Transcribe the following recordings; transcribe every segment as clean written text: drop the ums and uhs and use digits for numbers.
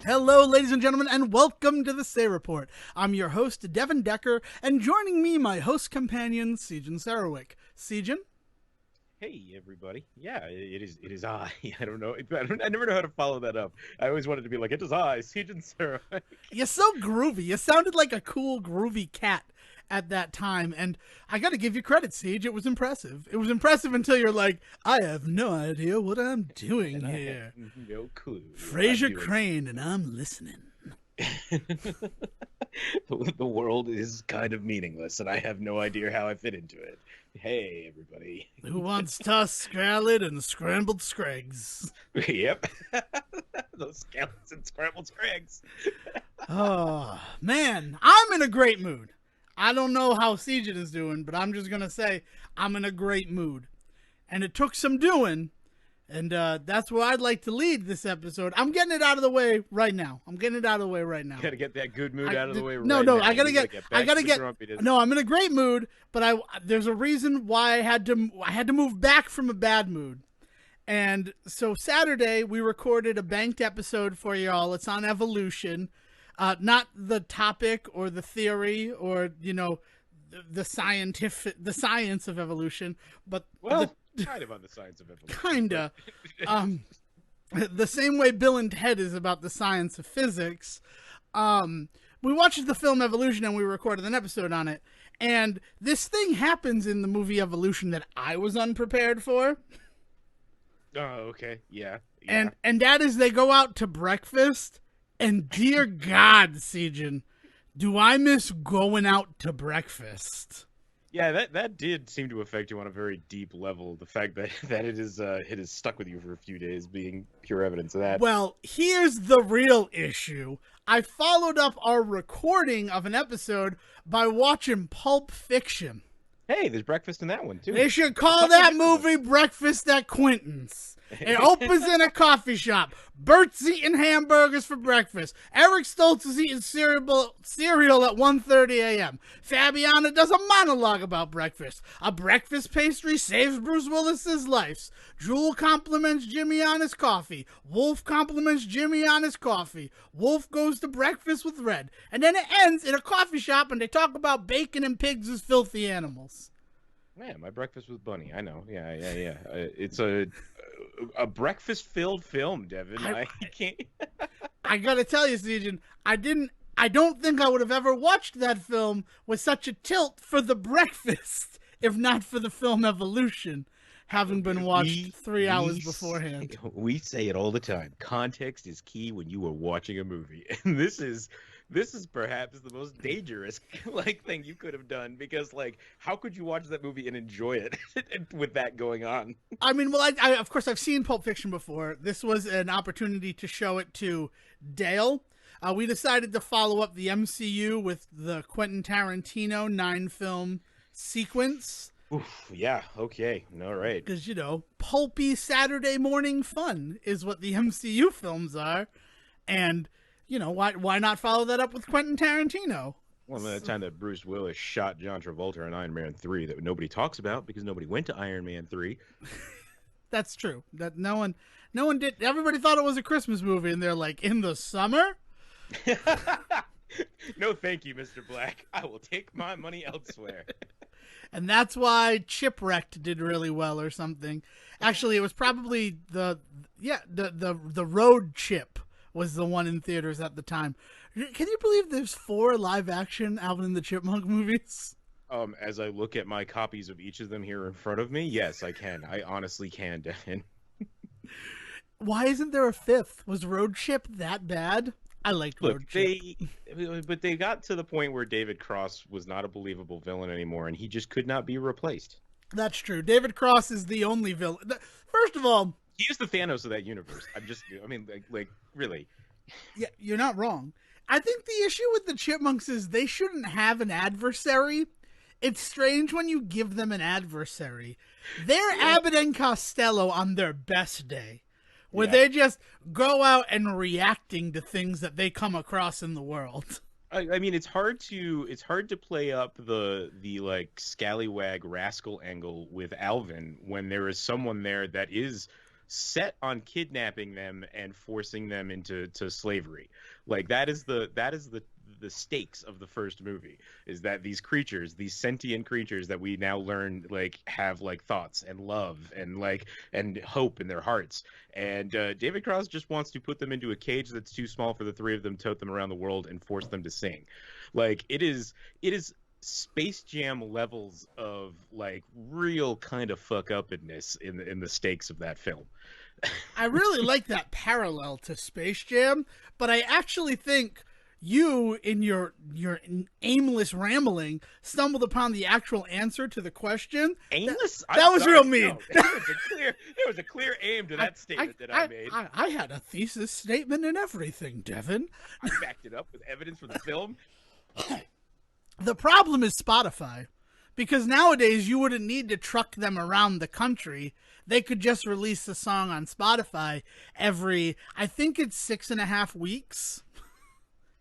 Hello, ladies and gentlemen, and welcome to the Say Report. I'm your host, Devon Decker, and joining me, my host companion, Sejohn Sarowick. Sejohn? Hey everybody! Yeah, it is I. I don't know. I never know how to follow that up. I always wanted to be like, it is I, Sejohn Sarah. You're so groovy. You sounded like a cool, groovy cat at that time, and I gotta give you credit, Siege. It was impressive. It was impressive until you're like, I have no idea what I'm doing And I here. have no clue what I'm Fraser doing. Crane, and I'm listening. The world is kind of meaningless, and I have no idea how I fit into it. Hey everybody! Who wants tossed scallop and scrambled scrags? Yep, those scallops and scrambled scrags. Oh, man, I'm in a great mood. I don't know how Sejohn is doing, but I'm just going to say I'm in a great mood. And it took some doing, and that's where I'd like to lead this episode. I'm getting it out of the way right now. Gotta get that good mood out of the way. No, right no, now. I gotta get, back I gotta to the get. grumpiness. No, I'm in a great mood, but there's a reason why I had to move back from a bad mood. And so Saturday we recorded a banked episode for y'all. It's on evolution, not the topic or the theory or the science of evolution, but Kind of on the science of evolution. kinda. The same way Bill and Ted is about the science of physics. We watched the film Evolution and we recorded an episode on it. And this thing happens in the movie Evolution that I was unprepared for. Oh, okay. Yeah. And that is they go out to breakfast. And dear God, Sejohn, do I miss going out to breakfast? Yeah, that did seem to affect you on a very deep level. The fact that it is stuck with you for a few days, being pure evidence of that. Well, here's the real issue. I followed up our recording of an episode by watching Pulp Fiction. Hey, there's breakfast in that one too. They should call that movie Breakfast at Quentin's. It opens in a coffee shop. Bert's eating hamburgers for breakfast. Eric Stoltz is eating cereal at 1:30 a.m. Fabiana does a monologue about breakfast. A breakfast pastry saves Bruce Willis's life. Jewel compliments Jimmy on his coffee. Wolf compliments Jimmy on his coffee. Wolf goes to breakfast with Red. And then it ends in a coffee shop and they talk about bacon and pigs as filthy animals. Man, my breakfast with Bunny. I know. Yeah. It's a breakfast-filled film, Devin. I can't. I gotta tell you, Sejohn, I don't think I would have ever watched that film with such a tilt for the breakfast, if not for the film Evolution, having been watched 3 hours beforehand. We say it all the time. Context is key when you are watching a movie, and this is perhaps the most dangerous thing you could have done, because how could you watch that movie and enjoy it with that going on? I mean, well, I of course I've seen Pulp Fiction before. This was an opportunity to show it to Dale. We decided to follow up the MCU with the Quentin Tarantino 9-film sequence. Oof, yeah, okay, all right. Because, pulpy Saturday morning fun is what the MCU films are. And, why not follow that up with Quentin Tarantino? Well, the time that Bruce Willis shot John Travolta in Iron Man 3 that nobody talks about because nobody went to Iron Man 3. That's true. That no one did. Everybody thought it was a Christmas movie, and they're like, in the summer? No, thank you, Mr. Black. I will take my money elsewhere. And that's why Chipwrecked did really well or something. Actually, it was probably the Road Chip was the one in theaters at the time. Can you believe there's 4 live-action Alvin and the Chipmunk movies? As I look at my copies of each of them here in front of me, yes, I can. I honestly can, Devin. Why isn't there a 5th? Was Road Chip that bad? I liked Road Chip. But they got to the point where David Cross was not a believable villain anymore, and he just could not be replaced. That's true. David Cross is the only villain. First of all, he is the Thanos of that universe. Really. Yeah, you're not wrong. I think the issue with the Chipmunks is they shouldn't have an adversary. It's strange when you give them an adversary. They're Abbott and Costello on their best day, where they just go out and reacting to things that they come across in the world. I mean, it's hard to play up the scallywag rascal angle with Alvin when there is someone there that is set on kidnapping them and forcing them into slavery. Like that is the stakes of the first movie, is that these creatures, these sentient creatures that we now learn like have like thoughts and love and like and hope in their hearts. And David Cross just wants to put them into a cage that's too small for the three of them, tote them around the world, and force them to sing. Like it is Space Jam levels of like real kind of fuck upness in the stakes of that film. I really like that parallel to Space Jam, but I actually think you, in your aimless rambling, stumbled upon the actual answer to the question. Aimless? That was real mean. No, there was a clear aim to that statement that I made. I had a thesis statement and everything, Devon. I backed it up with evidence from the film. The problem is Spotify, because nowadays you wouldn't need to truck them around the country. They could just release the song on Spotify every, I think it's 6.5 weeks.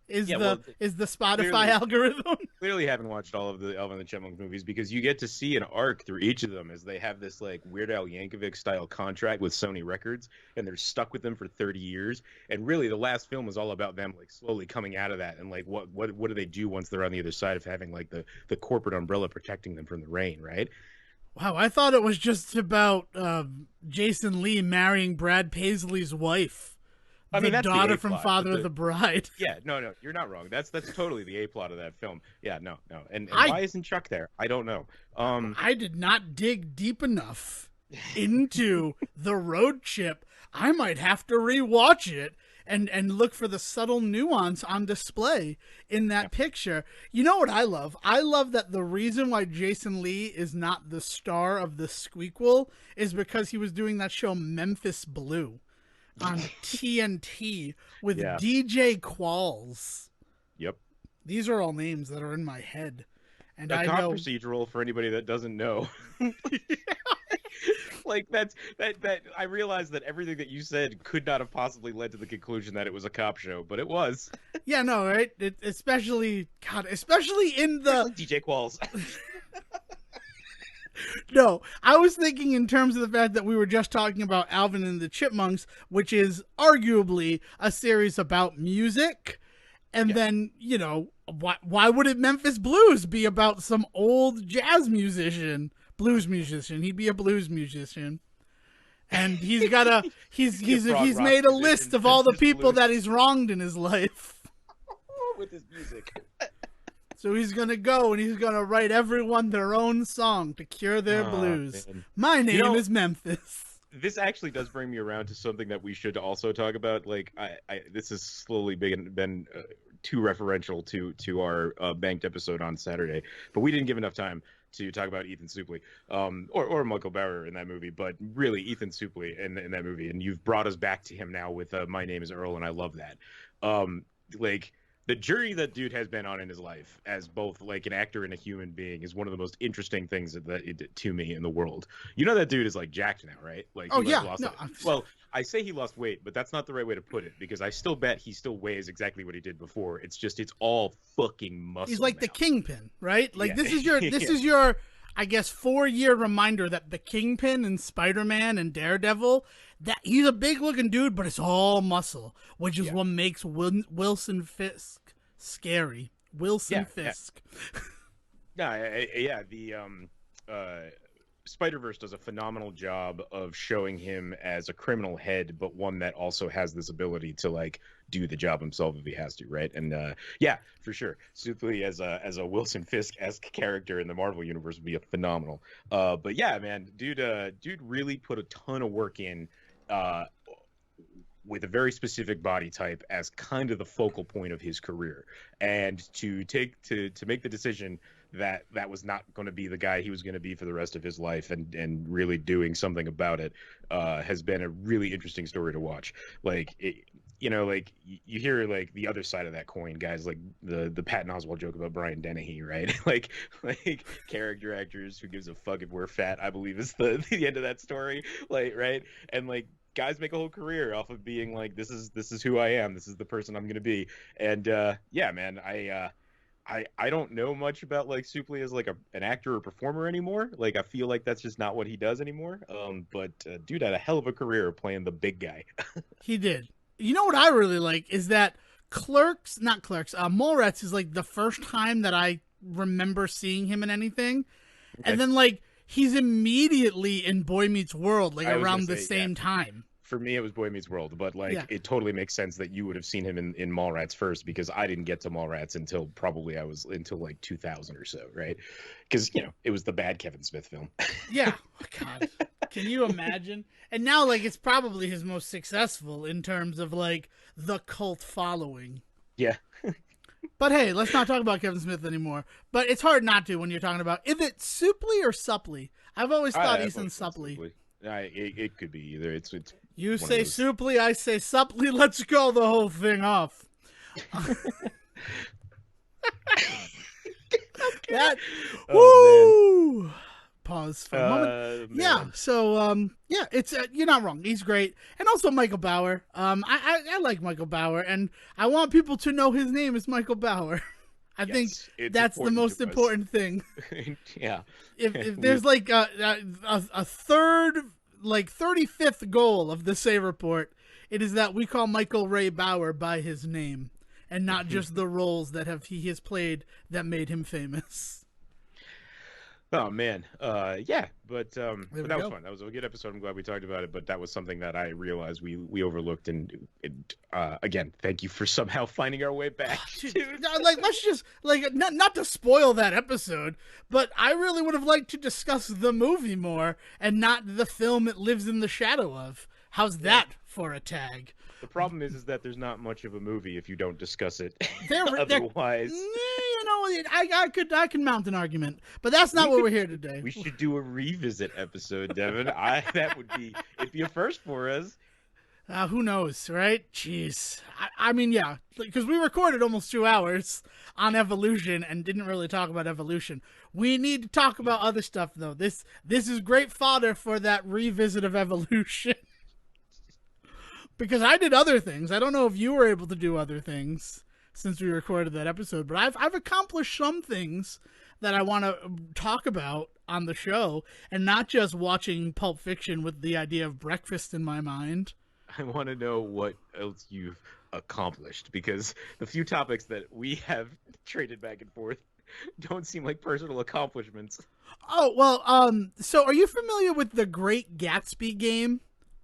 Is the Spotify algorithm? Clearly haven't watched all of the Alvin and the Chipmunks movies, because you get to see an arc through each of them as they have this like Weird Al Yankovic style contract with Sony Records, and they're stuck with them for 30 years. And really the last film was all about them like slowly coming out of that, and like what do they do once they're on the other side of having like the corporate umbrella protecting them from the rain, right? Wow, I thought it was just about Jason Lee marrying Brad Paisley's wife. I mean, that's daughter from Father of the Bride. Yeah, no, you're not wrong. That's totally the A plot of that film. Yeah, no. And why isn't Chuck there? I don't know. I did not dig deep enough into the road trip. I might have to rewatch it and look for the subtle nuance on display in that picture. You know what I love? I love that the reason why Jason Lee is not the star of the Squeakquel is because he was doing that show Memphis Blue on TNT with DJ Qualls. Yep. These are all names that are in my head. And a I cop know procedural for anybody that doesn't know. Like that I realized that everything that you said could not have possibly led to the conclusion that it was a cop show, but it was. Yeah, no, right? Especially in the DJ Qualls. No, I was thinking in terms of the fact that we were just talking about Alvin and the Chipmunks, which is arguably a series about music. And then, you know, why wouldn't Memphis Blues be about some old blues musician? He'd be a blues musician. And he's got he's made a list of all the people that he's wronged in his life. With his music. So he's going to go and he's going to write everyone their own song to cure their blues. Man. My name is Memphis. This actually does bring me around to something that we should also talk about. Like, this has slowly been too referential to our banked episode on Saturday, but we didn't give enough time to talk about Ethan Suplee, or Michael Bauer in that movie, but really Ethan Suplee in that movie. And you've brought us back to him now with My Name is Earl, and I love that. Like, the journey that dude has been on in his life as both like an actor and a human being is one of the most interesting things to me in the world. You know, that dude is like jacked now, right? Like, well, I say he lost weight, but that's not the right way to put it, because I still bet he still weighs exactly what he did before. It's just, it's all fucking muscle. He's like now. The Kingpin, right? Like, this is your I guess 4-year reminder that the Kingpin and Spider-Man and Daredevil, that he's a big looking dude, but it's all muscle, which is what makes Wilson Fisk scary. Fisk. The Spider-Verse does a phenomenal job of showing him as a criminal head, but one that also has this ability to like do the job himself if he has to, right? And for sure, Suplee as a Wilson Fisk-esque character in the Marvel universe would be a phenomenal. But yeah, man, dude really put a ton of work in with a very specific body type as kind of the focal point of his career, and to make the decision that was not going to be the guy he was going to be for the rest of his life, and really doing something about it has been a really interesting story to watch. Like, you know, like you hear like the other side of that coin, guys, like the Patton Oswalt joke about Brian Dennehy, right? like character actors who gives a fuck if we're fat, I believe is the end of that story, like, right? And like, guys make a whole career off of being like, this is who I am, this is the person I'm going to be. And yeah, man, I don't know much about like Suplee as like an actor or performer anymore. Like I feel like that's just not what he does anymore. But dude had a hell of a career playing the big guy. He did. You know what I really like is that Mallrats is like the first time that I remember seeing him in anything. Okay. And then like he's immediately in Boy Meets World, like I was around gonna the say, same time. for me it was Boy Meets World, but like Yeah. it totally makes sense that you would have seen him in Mallrats first because I didn't get to Mallrats until probably I was until like 2000 or so, right? Because it was the bad Kevin Smith film. Yeah. Oh, God. Can you imagine? And now like it's probably his most successful in terms of like the cult following. Yeah. But hey, let's not talk about Kevin Smith anymore. But it's hard not to when you're talking about, is it Suplee or Suplee? I've always thought he's in Suplee. It could be either. It's You one say of those- Suplee, I say Suplee. Let's go the whole thing off. That, Oh, woo! Pause for a moment. man. Yeah, so yeah, it's you're not wrong. He's great, and also Michael Bauer. I like Michael Bauer, and I want people to know his name is Michael Bauer. I think it's that's the important most to us. important thing. Yeah. If there's like a third, like 35th goal of the Say Report, it is that we call Michael Ray Bauer by his name, and not just the roles that he has played that made him famous. Oh man, yeah, but that was go. fun. That was a good episode. I'm glad we talked about it, but that was something that I realized we overlooked. And again, thank you for somehow finding our way back. Like, let's just like not to spoil that episode, but I really would have liked to discuss the movie more and not the film it lives in the shadow of. How's that for a tag? The problem is that there's not much of a movie if you don't discuss it. They're- Otherwise, You know, I can mount an argument, but that's not what we're here today. we should do a revisit episode, Devon. It'd be a first for us. Who knows, right? Jeez. I mean, yeah, because we recorded almost 2 hours on Evolution and didn't really talk about Evolution. We need to talk about other stuff, though. This is great fodder for that revisit of Evolution. Because I did other things. I don't know if you were able to do other things since we recorded that episode, but I've accomplished some things that I want to talk about on the show, and not just watching Pulp Fiction with the idea of breakfast in my mind. I want to know what else you've accomplished, because the few topics that we have traded back and forth don't seem like personal accomplishments. Oh, well, so are you familiar with the Great Gatsby game?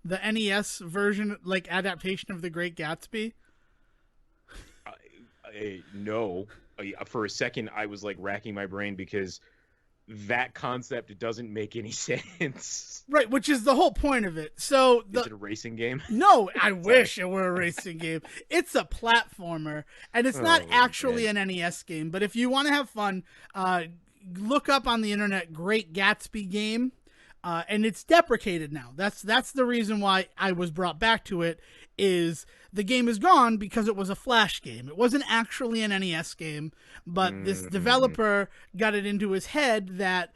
The NES version, like adaptation of the Great Gatsby? No. For a second, I was like racking my brain because that concept doesn't make any sense. Right, which is the whole point of it. So Is it a racing game? No, I wish it were a racing game. It's a platformer, and it's not actually an NES game. But if you want to have fun, look up on the internet Great Gatsby game, and it's deprecated now. That's the reason why I was brought back to it. Is the game is gone because it was a Flash game. It wasn't actually an NES game, but this developer got it into his head that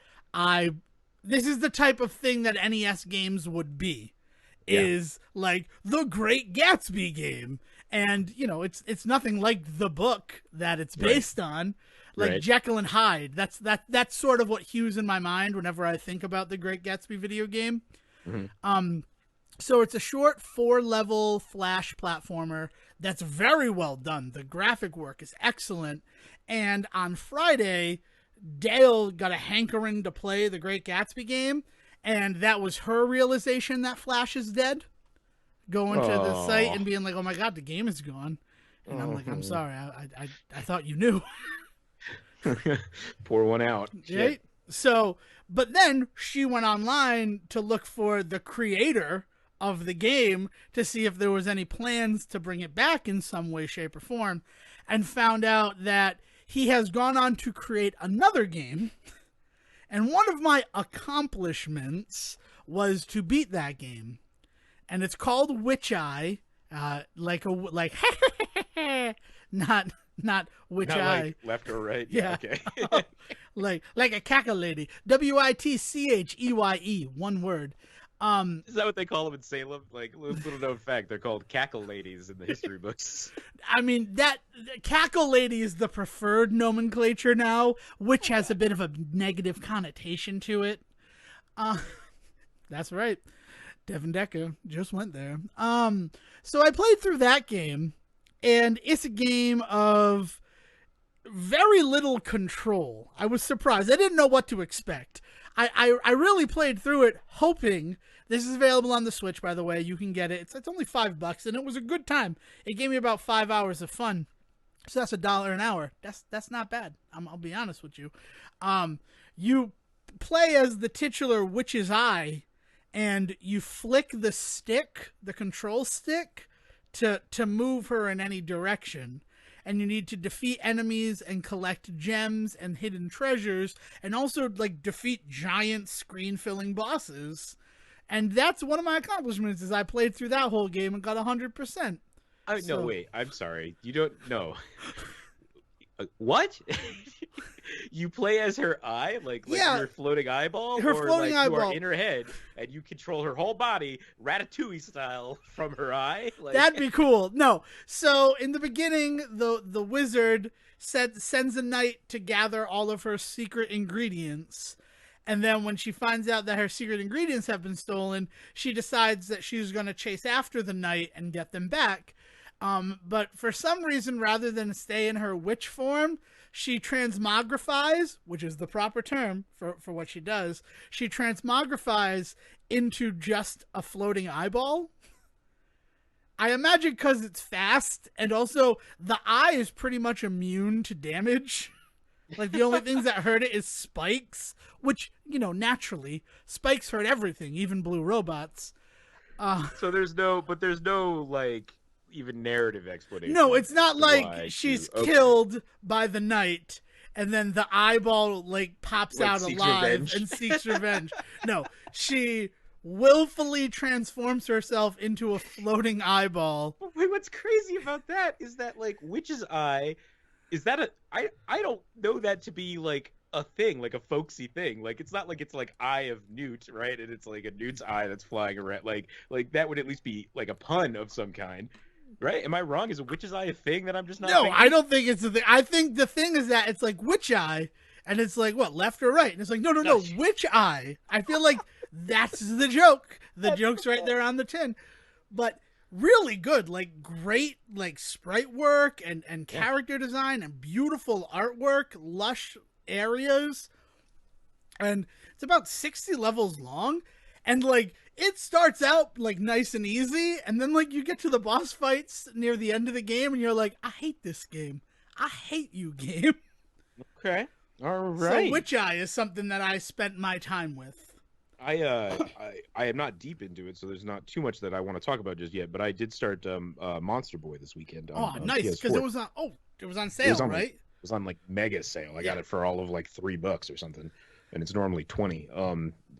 this is the type of thing that NES games would be. Is like the Great Gatsby game. And, it's nothing like the book that it's based on. Like Jekyll and Hyde. That's sort of what hues in my mind whenever I think about the Great Gatsby video game. Mm-hmm. So it's a short 4-level Flash platformer that's very well done. The graphic work is excellent. And on Friday, Dale got a hankering to play the Great Gatsby game, and that was her realization that Flash is dead. Going to the site and being like, "Oh my God, the game is gone," and I'm like, "I'm sorry, I thought you knew." Pour one out. Right? So, but then she went online to look for the creator of the game to see if there was any plans to bring it back in some way, shape, or form, and found out that he has gone on to create another game. And one of my accomplishments was to beat that game. And it's called Witch Eye, not Witch Not Eye. like left or right. Yeah. Okay. like a cackle lady. WITCHEYE, one word. Is that what they call them in Salem? Like, little known fact, they're called cackle ladies in the history books. I mean, that cackle lady is the preferred nomenclature now, which has a bit of a negative connotation to it. That's right. Devon Decker just went there. So I played through that game, and it's a game of very little control. I was surprised. I didn't know what to expect. I really played through it hoping. This is available on the Switch, by the way. You can get it. It's only $5, and it was a good time. It gave me about 5 hours of fun. So that's $1 an hour. That's not bad. I'll be honest with you. You play as the titular Witch's Eye, and you flick the stick, the control stick, to move her in any direction. And you need to defeat enemies and collect gems and hidden treasures, and also like defeat giant screen-filling bosses. And that's one of my accomplishments. Is I played through that whole game and got 100%. No, wait. I'm sorry. You don't know. What? You play as her eye, like yeah, her floating eyeball, her or floating like eyeball. You are in her head and you control her whole body, Ratatouille style, from her eye. Like... That'd be cool. No, so in the beginning, the wizard sends a knight to gather all of her secret ingredients, and then when she finds out that her secret ingredients have been stolen, she decides that she's going to chase after the knight and get them back. But for some reason, rather than stay in her witch form, she transmogrifies, which is the proper term for what she does. She transmogrifies into just a floating eyeball. I imagine because it's fast, and also the eye is pretty much immune to damage. Like, the only things that hurt it is spikes, which, naturally, spikes hurt everything, even blue robots. So there's no, like, even narrative explanation. No, it's not like she's killed by the knight and then the eyeball like pops out alive and seeks revenge. No, she willfully transforms herself into a floating eyeball. Wait, what's crazy about that is that like Witch's Eye, is that I don't know that to be like a thing, like a folksy thing. Like, it's not like it's like Eye of Newt, right? And it's like a Newt's eye that's flying around. Like that would at least be like a pun of some kind. Right? Am I wrong? Is a Witch's Eye a thing that I'm just not No, thinking? I don't think it's a thing. I think the thing is that it's like Witch Eye, and it's like, what, left or right? And it's like, no, Witch Eye. I feel like that's the joke. The joke's right there on the tin. But really good, like great like sprite work and character design and beautiful artwork, lush areas. And it's about 60 levels long. And like it starts out like nice and easy, and then like you get to the boss fights near the end of the game and you're like, I hate this game. I hate you, game. Okay. All right. So Witch Eye is something that I spent my time with. I am not deep into it, so there's not too much that I want to talk about just yet, but I did start Monster Boy this weekend on nice, because it was on sale, right? It was on like mega sale. I got it for all of like $3 or something, and it's normally 20.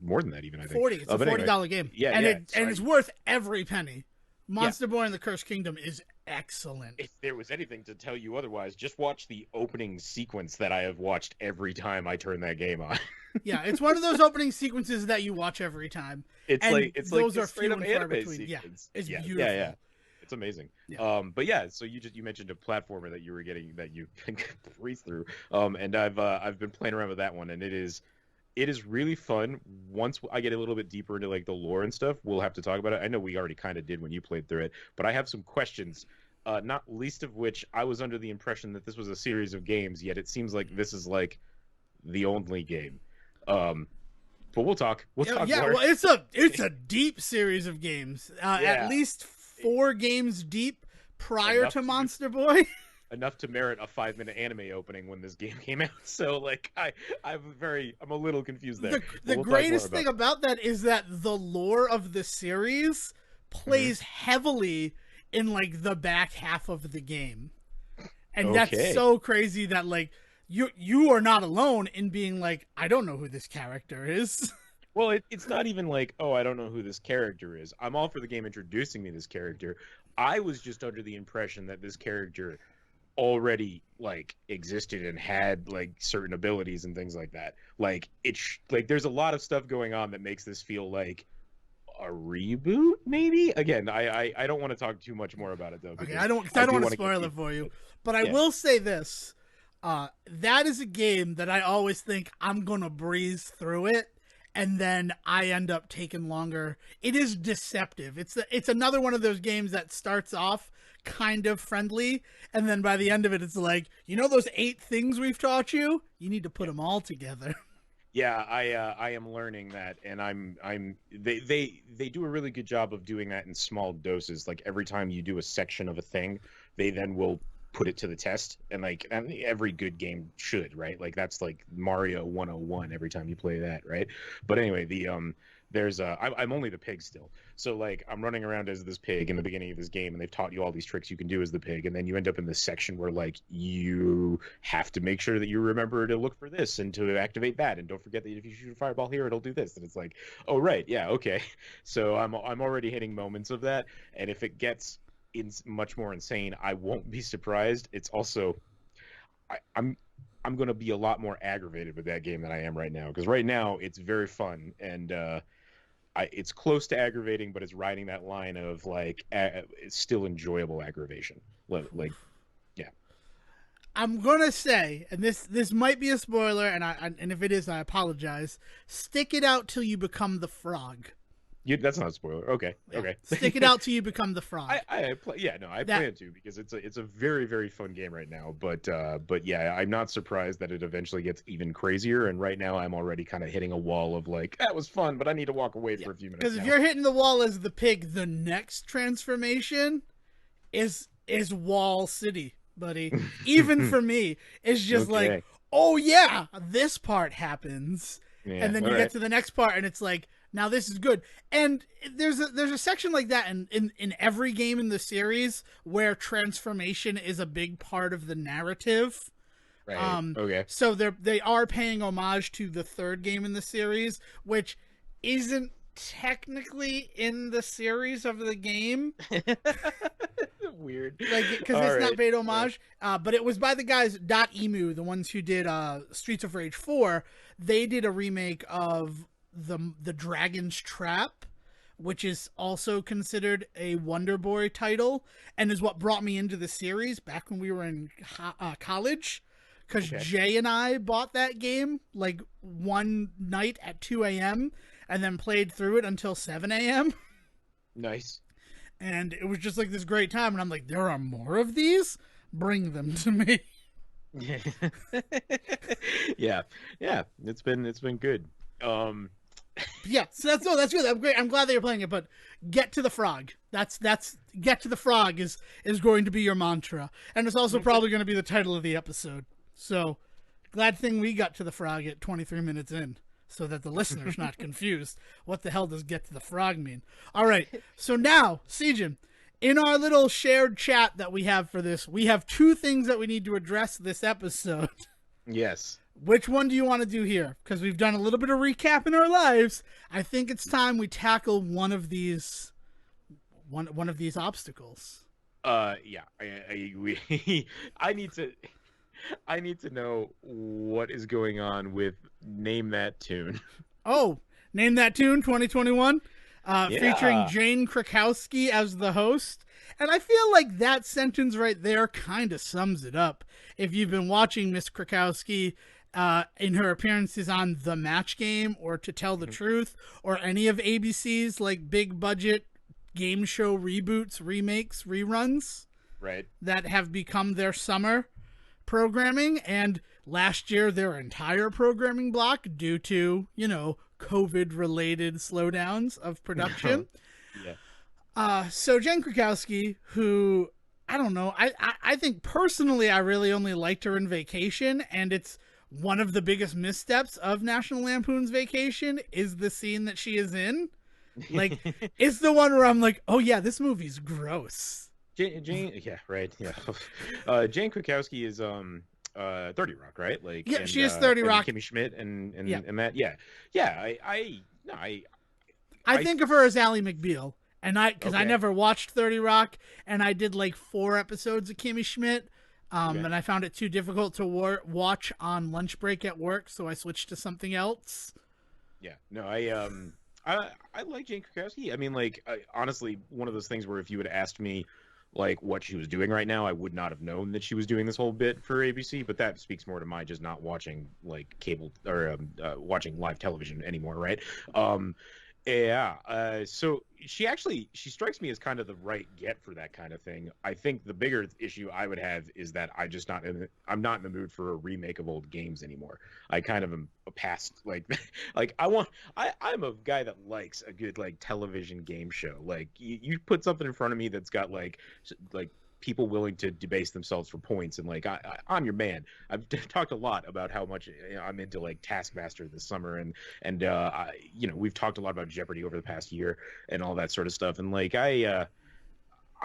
More than that even, I think. 40. It's a $40 game. Yeah, and it's worth every penny. Monster Boy and the Cursed Kingdom is excellent. If there was anything to tell you otherwise, just watch the opening sequence that I have watched every time I turn that game on. Yeah, it's one of those opening sequences that you watch every time. It's like those are straight few up and far anime between. sequence. Yeah, it's beautiful. Yeah. It's amazing. Yeah. But yeah, so you mentioned a platformer that you were getting that you can breeze through. And I've been playing around with that one, and it is really fun. Once I get a little bit deeper into like the lore and stuff, we'll have to talk about it. I know we already kind of did when you played through it, but I have some questions, not least of which I was under the impression that this was a series of games, yet it seems like this is like the only game. But we'll talk. We'll talk more. Well, it's a deep series of games. At least 4 games deep prior to Monster Boy. Enough to merit a 5-minute anime opening when this game came out. So like I'm a little confused there. The greatest thing about that is that the lore of the series plays heavily in like the back half of the game. And that's so crazy that like you are not alone in being like, I don't know who this character is. Well, it's not even like, oh, I don't know who this character is. I'm all for the game introducing me to this character. I was just under the impression that this character already like existed and had like certain abilities and things like that. Like there's a lot of stuff going on that makes this feel like a reboot, maybe. Again, I don't want to talk too much more about it though. Okay, Because I don't want to wanna get spoil it people for you, into but I Yeah. will say this: that is a game that I always think I'm gonna breeze through it, and then I end up taking longer. It is deceptive. It's another one of those games that starts off kind of friendly, and then by the end of it, it's like, you know, those 8 things we've taught you. You need to put them all together. Yeah, I am learning that, and they do a really good job of doing that in small doses. Like every time you do a section of a thing, they then will put it to the test, and like every good game should, right? Like that's like Mario 101 every time you play that, right? But anyway, there's I'm only the pig still, so like I'm running around as this pig in the beginning of this game, and they've taught you all these tricks you can do as the pig, and then you end up in this section where like you have to make sure that you remember to look for this and to activate that, and don't forget that if you shoot a fireball here, it'll do this, and it's like, oh right, yeah, okay. So I'm already hitting moments of that, and if it gets much more insane, I won't be surprised. It's also I'm going to be a lot more aggravated with that game than I am right now, because right now it's very fun, and it's close to aggravating, but it's riding that line of like it's still enjoyable aggravation. Like, yeah. I'm gonna say, and this might be a spoiler, and if it is, I apologize. Stick it out till you become the frog. That's not a spoiler. Okay, Yeah. okay. Stick it out till you become the frog. I plan to, because it's a very, very fun game right now. But yeah, I'm not surprised that it eventually gets even crazier. And right now, I'm already kind of hitting a wall of like, that was fun, but I need to walk away for a few minutes. Because if now. you're hitting the wall as the pig, the next transformation is Wall City, buddy. Even for me, it's just Okay. like, oh yeah, this part happens, Yeah, and then you get to the next part, and it's like, now this is good. And there's a section like that in every game in the series where transformation is a big part of the narrative. Right. Okay. So they are paying homage to the third game in the series, which isn't technically in the series of the game. Weird. Like, because it's not paid homage. But it was by the guys .emu, the ones who did Streets of Rage 4. They did a remake of the Dragon's Trap, which is also considered a Wonder Boy title, and is what brought me into the series back when we were in college. Because Jay and I bought that game like one night at 2 a.m. and then played through it until 7 a.m. Nice. And it was just like this great time. And I'm like, there are more of these? Bring them to me. Yeah. It's been good. Yeah, so that's good. I'm great. I'm glad that you're playing it, but get to the frog. That's get to the frog is going to be your mantra. And it's also probably going to be the title of the episode. So, glad thing we got to the frog at 23 minutes in, so that the listener's not confused. What the hell does get to the frog mean? All right, so now, Sejohn, in our little shared chat that we have for this, we have 2 things that we need to address this episode. Yes. Which one do you want to do here? Because we've done a little bit of recap in our lives. I think it's time we tackle one of these obstacles. Yeah. I need to know what is going on with Name That Tune. Oh, Name That Tune 2021, featuring Jane Krakowski as the host. And I feel like that sentence right there kind of sums it up. If you've been watching Miss Krakowski in her appearances on The Match Game or To Tell the Truth or any of ABC's like big budget game show reboots, remakes, reruns, right, that have become their summer programming, and last year their entire programming block due to, COVID related slowdowns of production. Yeah. So Jen Krakowski, who, I don't know, I think personally I really only liked her in Vacation, and it's one of the biggest missteps of National Lampoon's Vacation is the scene that she is in. Like, it's the one where I'm like, oh yeah, this movie's gross. Jane, yeah, right, yeah. Jane Krakowski is 30 Rock, right? Like, yeah, she is 30 Rock. Kimmy Schmidt and that, yeah. I think of her as Ally McBeal, and I never watched 30 Rock, and I did like 4 episodes of Kimmy Schmidt, and I found it too difficult to watch on lunch break at work, so I switched to something else. Yeah, no, I like Jane Krakowski. I mean, like, honestly, one of those things where if you had asked me, like, what she was doing right now, I would not have known that she was doing this whole bit for ABC. But that speaks more to my just not watching like cable or watching live television anymore, right? Um, yeah. So she strikes me as kind of the right get for that kind of thing. I think the bigger issue I would have is that I'm not in the mood for a remake of old games anymore. I kind of am a past like like I'm a guy that likes a good like television game show. Like you put something in front of me that's got like people willing to debase themselves for points, and like I'm your man. I've talked a lot about how much I'm into like Taskmaster this summer, and we've talked a lot about Jeopardy over the past year and all that sort of stuff. And like I'm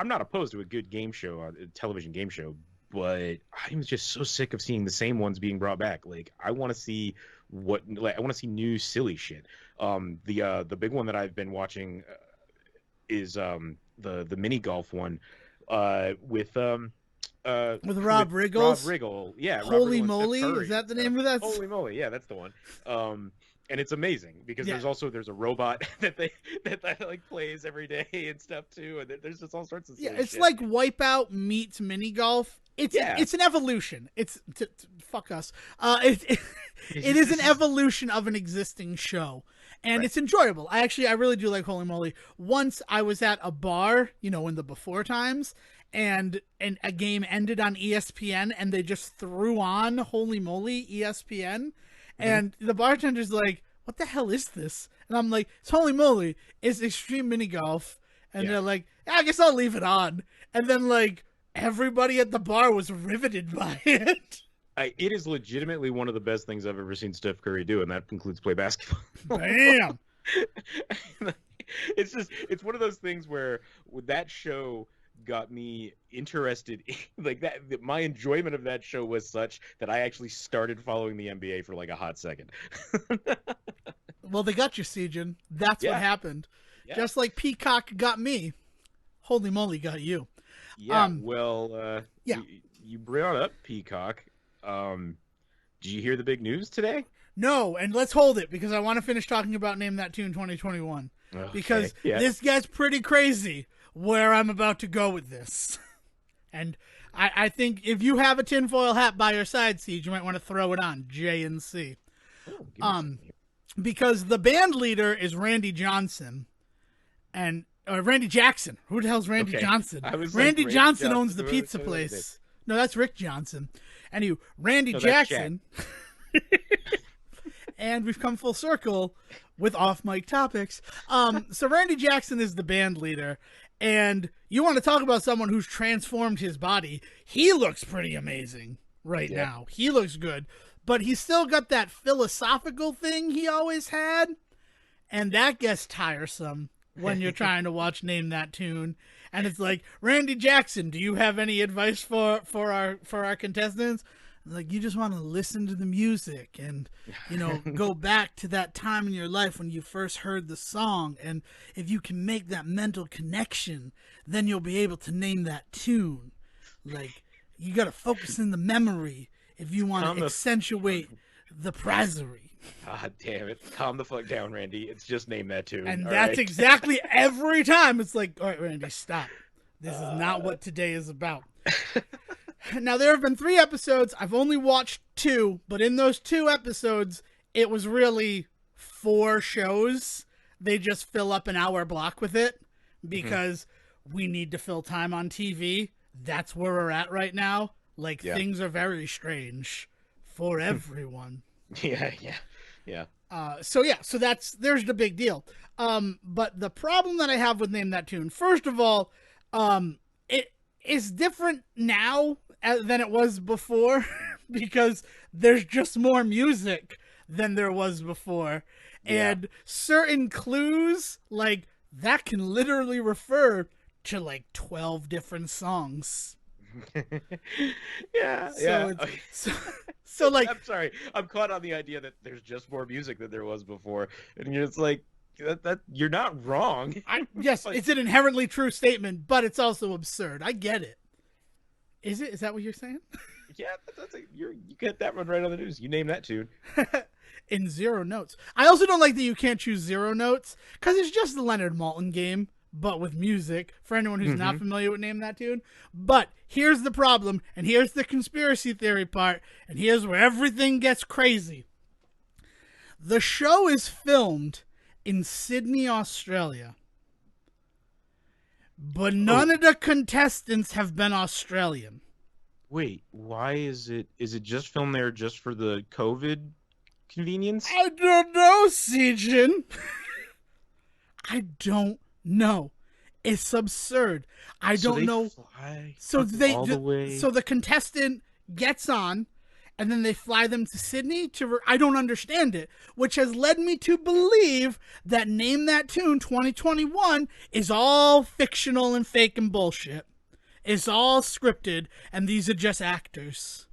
not opposed to a good game show, a television game show, but I'm just so sick of seeing the same ones being brought back. Like I want to see I want to see new silly shit. The big one that I've been watching is the mini golf one With Rob Riggles. Rob Riggle, yeah. Holy Rob Riggle and moly, Steph Curry is that and the stuff. name of that? Holy moly, yeah, that's the one. And it's amazing because Yeah. there's a robot that like plays every day and stuff too, and there's just all sorts of Yeah, silly it's shit. like Wipeout meets mini golf. It's an evolution. It's fuck us. It is an evolution of an existing show, and Right. it's enjoyable. I really do like Holy Moly. Once I was at a bar, in the before times, and a game ended on ESPN, and they just threw on Holy Moly ESPN, and the bartender's like, "What the hell is this?" And I'm like, "It's Holy Moly. It's Extreme Mini Golf." And Yeah. they're like, "Yeah, I guess I'll leave it on." And then like everybody at the bar was riveted by it. It is legitimately one of the best things I've ever seen Steph Curry do, and that includes play basketball. Bam. It's one of those things where that show got me interested like that my enjoyment of that show was such that I actually started following the NBA for like a hot second. Well, they got you, Sejohn. That's what Yeah. happened. Yeah. Just like Peacock got me, Holy Moly got you. Yeah, yeah. you brought up Peacock. Did you hear the big news today? No, and let's hold it because I want to finish talking about Name That Tune 2021. Okay, Because yeah. this gets pretty crazy where I'm about to go with this. And I think if you have a tinfoil hat by your side, Siege, you might want to throw it on, J and C. Oh, give me some here. Because the band leader is Randy Johnson. And Randy Jackson. Who the hell's Randy Okay. Johnson? I was Randy like, Johnson Randy owns the Johnson, pizza who is place. No, that's Rick Johnson. Anyway, Randy No, that's Jackson. And we've come full circle with off-mic topics. So Randy Jackson is the band leader, and you want to talk about someone who's transformed his body. He looks pretty amazing right now. He looks good, but he's still got that philosophical thing he always had, and that gets tiresome when you're trying to watch Name That Tune. And it's like, Randy Jackson, do you have any advice for our contestants? Like, you just want to listen to the music and, go back to that time in your life when you first heard the song. And if you can make that mental connection, then you'll be able to name that tune. Like, you got to focus in the memory if you want to accentuate the brasserie. God damn it. Calm the fuck down, Randy. It's just Name That Tune. And all that's right? exactly every time. It's like, all right, Randy, stop. This is not what today is about. Now, there have been 3 episodes. I've only watched 2, but in those 2 episodes, it was really 4 shows. They just fill up an hour block with it because we need to fill time on TV. That's where we're at right now. Like, things are very strange for everyone. Yeah. So there's the big deal. But the problem that I have with Name That Tune, first of all, it is different now than it was before because there's just more music than there was before. Yeah. And certain clues, like, that can literally refer to like 12 different songs. Yeah. So like, I'm sorry. I'm caught on the idea that there's just more music than there was before, and you're just like, that you're not wrong. yes, Like- it's an inherently true statement, but it's also absurd. I get it. Is it? Is that what you're saying? Yeah, you get that one right on the news. You name that tune. In zero notes. I also don't like that you can't choose zero notes because it's just the Leonard Maltin game, but with music. For anyone who's not familiar with Name That Tune. But here's the problem, and here's the conspiracy theory part, and here's where everything gets crazy. The show is filmed in Sydney, Australia. But none of the contestants have been Australian. Wait, why is it just filmed there just for the COVID convenience? I don't know, Sejohn. I don't know. It's absurd. I don't know. So the contestant gets on, and then they fly them to Sydney I don't understand it, which has led me to believe that Name That Tune 2021 is all fictional and fake and bullshit. It's all scripted, and these are just actors.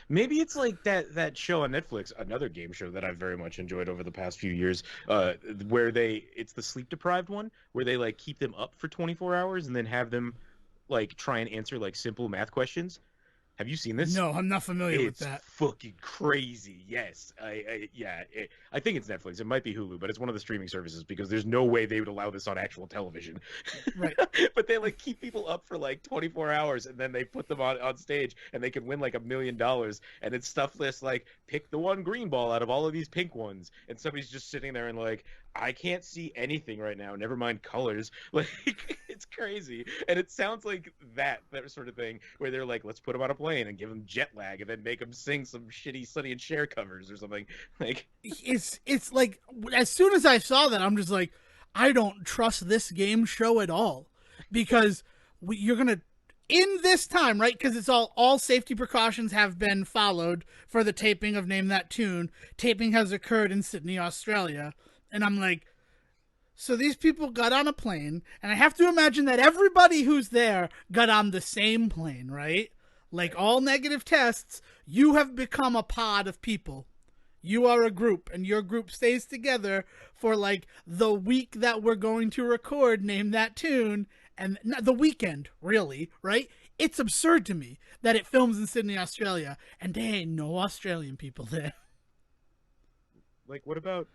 Maybe it's like that show on Netflix, another game show that I've very much enjoyed over the past few years, where it's the sleep deprived one, where they like keep them up for 24 hours and then have them like try and answer like simple math questions. Have you seen this? No, I'm not familiar with that. It's fucking crazy. Yes, I think it's Netflix. It might be Hulu, but it's one of the streaming services because there's no way they would allow this on actual television. Right. But they like keep people up for like 24 hours and then they put them on stage and they can win like $1 million. And it's stuff that's like pick the one green ball out of all of these pink ones, and somebody's just sitting there and like, I can't see anything right now. Never mind colors. Like, it's crazy. And it sounds like that sort of thing where they're like, let's put them on a plane and give them jet lag and then make them sing some shitty Sonny and Cher covers or something. Like, it's like, as soon as I saw that, I'm just like, I don't trust this game show at all, because you're going to, in this time, right? Because it's all safety precautions have been followed for the taping of Name That Tune. Taping has occurred in Sydney, Australia. And I'm like, so these people got on a plane, and I have to imagine that everybody who's there got on the same plane, right? Like all negative tests, you have become a pod of people. You are a group, and your group stays together for like the week that we're going to record Name That Tune, and the weekend, really, right? It's absurd to me that it films in Sydney, Australia, and there ain't no Australian people there. Like, what about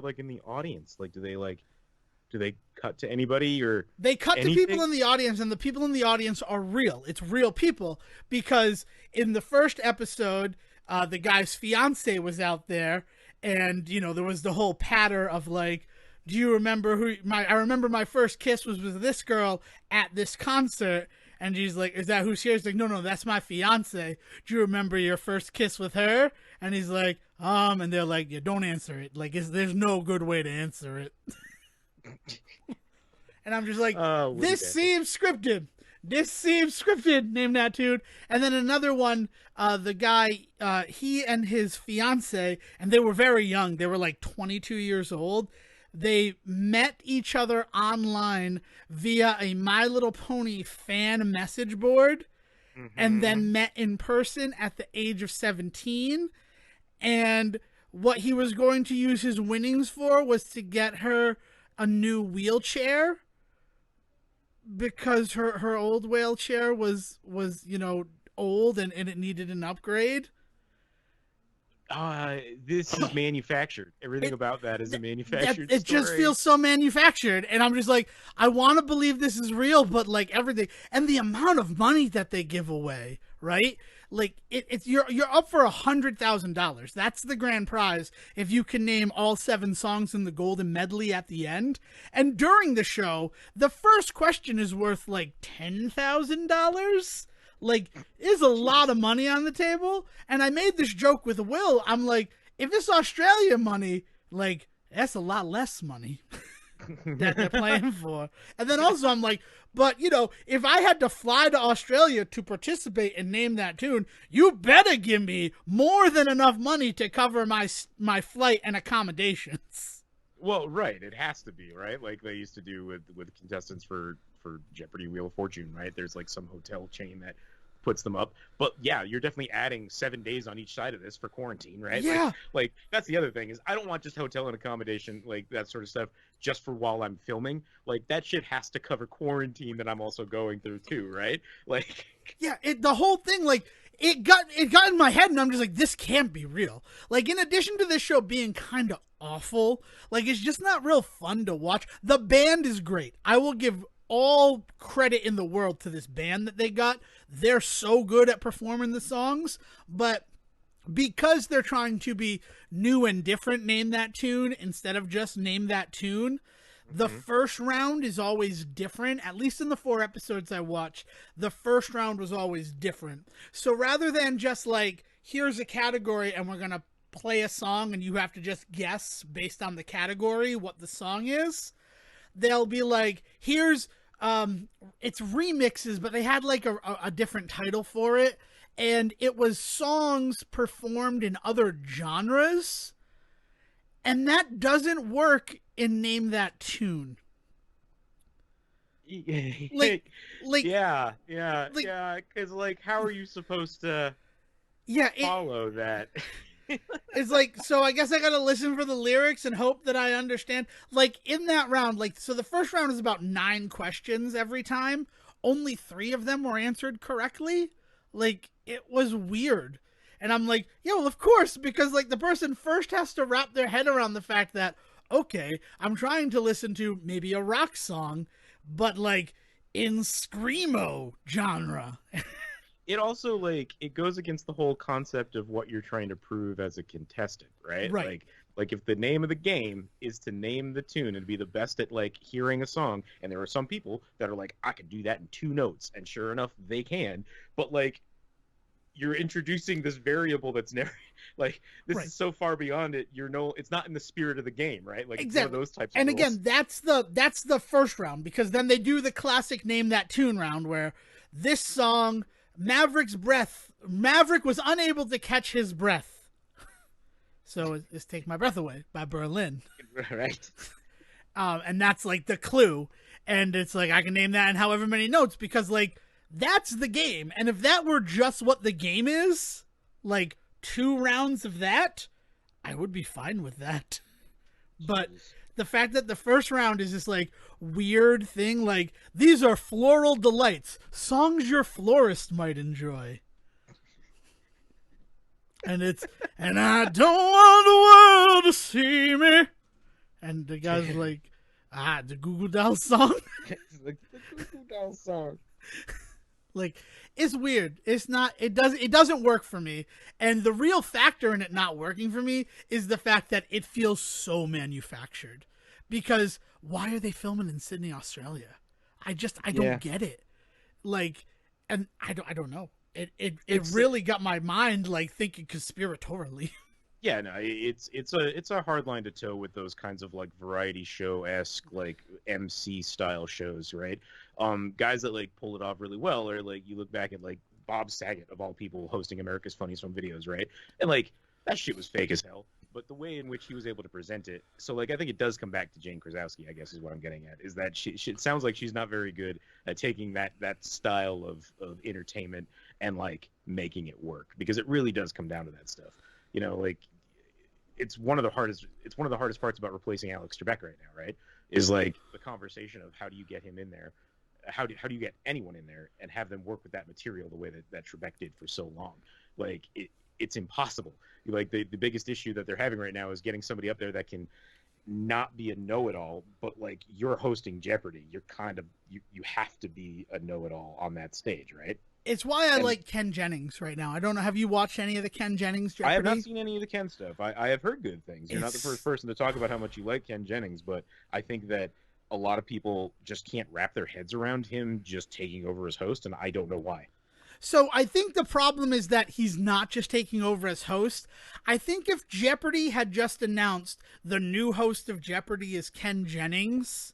like in the audience? Like, do they cut to anybody, or they cut anything? to people in the audience, and the people in the audience are real. It's real people, because in the first episode, the guy's fiance was out there, and you know there was the whole patter of like, do you remember I remember my first kiss was with this girl at this concert. And she's like, is that who's here? He's like, no, that's my fiance. Do you remember your first kiss with her? And he's like, and they're like, yeah, don't answer it. Like, there's no good way to answer it. And I'm just like, this seems scripted. This seems scripted, Name That Tune. And then another one, the guy, he and his fiance, and they were very young. They were like 22 years old. They met each other online via a My Little Pony fan message board, and then met in person at the age of 17. And what he was going to use his winnings for was to get her a new wheelchair, because her old wheelchair was old and it needed an upgrade. This is manufactured. Everything about that is a manufactured It story. just feels so manufactured, and I'm just like, I want to believe this is real, but like everything and the amount of money that they give away, right? Like you're up for $100,000. That's the grand prize if you can name all 7 songs in the golden medley at the end. And during the show, the first question is worth like $10,000. Like, there's a lot of money on the table. And I made this joke with Will. I'm like, if it's Australian money, like, that's a lot less money that they're playing for. And then also I'm like, but, if I had to fly to Australia to participate and Name That Tune, you better give me more than enough money to cover my flight and accommodations. Well, right. It has to be, right? Like they used to do with contestants for Jeopardy Wheel of Fortune, right? There's like some hotel chain that puts them up. But yeah, you're definitely adding 7 days on each side of this for quarantine, right? Yeah. Like that's the other thing is I don't want just hotel and accommodation, like that sort of stuff, just for while I'm filming. Like that shit has to cover quarantine that I'm also going through too, right? Like yeah, the whole thing, like it got in my head, and I'm just like, this can't be real. Like, in addition to this show being kind of awful, like, it's just not real fun to watch. The band is great. I will give all credit in the world to this band that they got. They're so good at performing the songs, but because they're trying to be new and different, name that tune instead of just name that tune. The first round is always different. At least in the 4 episodes I watched, the first round was always different. So rather than just like, here's a category and we're going to play a song and you have to just guess based on the category what the song is, they'll be like, here's, it's remixes, but they had like a different title for it. And it was songs performed in other genres. And that doesn't work in Name That Tune. Like yeah, because like, how are you supposed to follow that? It's like, so I guess I gotta listen for the lyrics and hope that I understand. Like, in that round, like, so the first round is about 9 questions every time. Only 3 of them were answered correctly. Like, it was weird. And I'm like, yeah, well, of course, because, like, the person first has to wrap their head around the fact that, okay, I'm trying to listen to maybe a rock song, but, like, in screamo genre. It also, like, it goes against the whole concept of what you're trying to prove as a contestant, right? Right. Like if the name of the game is to name the tune and be the best at, like, hearing a song, and there are some people that are like, I can do that in 2 notes, and sure enough, they can, but, like, you're introducing this variable that's never, like, this is so far beyond it. It's not in the spirit of the game, right? Like, exactly. It's one of those types of and rules. Again, that's the first round, because then they do the classic Name That Tune round where this song, Maverick was unable to catch his breath. So it's Take My Breath Away by Berlin. Right. And that's like the clue. And it's like, I can name that in however many notes, because, like, that's the game. And if that were just what the game is, like 2 rounds of that, I would be fine with that. But the fact that the first round is this, like, weird thing, like, these are floral delights, songs your florist might enjoy. And it's, and I don't want the world to see me. And the guy's like, the Goo Goo Dolls song. It's like the Goo Goo Dolls song. Like, it's weird. It doesn't work for me. And the real factor in it not working for me is the fact that it feels so manufactured. Because why are they filming in Sydney, Australia? I don't get it. Like, and I don't know. It really got my mind, like, thinking conspiratorially. Yeah, no, it's a hard line to toe with those kinds of, like, variety show-esque, like, MC style shows, right? Guys that, like, pull it off really well, or, like, you look back at, like, Bob Saget of all people hosting America's Funniest Home Videos, right? And, like, that shit was fake as hell, but the way in which he was able to present it, so, like, I think it does come back to Jane Krasowski, I guess is what I'm getting at, is that she it sounds like she's not very good at taking that style of entertainment and, like, making it work, because it really does come down to that stuff. You know, like, it's one of the hardest parts about replacing Alex Trebek right now, right? Is, like, the conversation of how do you get him in there, how do you get anyone in there and have them work with that material the way that Trebek did for so long. Like, it's impossible. Like, the biggest issue that they're having right now is getting somebody up there that can not be a know-it-all, but, like, you're hosting Jeopardy. You're kind of, you have to be a know-it-all on that stage, right? It's why I like Ken Jennings right now. I don't know. Have you watched any of the Ken Jennings Jeopardy? I have not seen any of the Ken stuff. I have heard good things. You're not the first person to talk about how much you like Ken Jennings, but I think that a lot of people just can't wrap their heads around him just taking over as host, and I don't know why. So I think the problem is that he's not just taking over as host. I think if Jeopardy had just announced the new host of Jeopardy is Ken Jennings,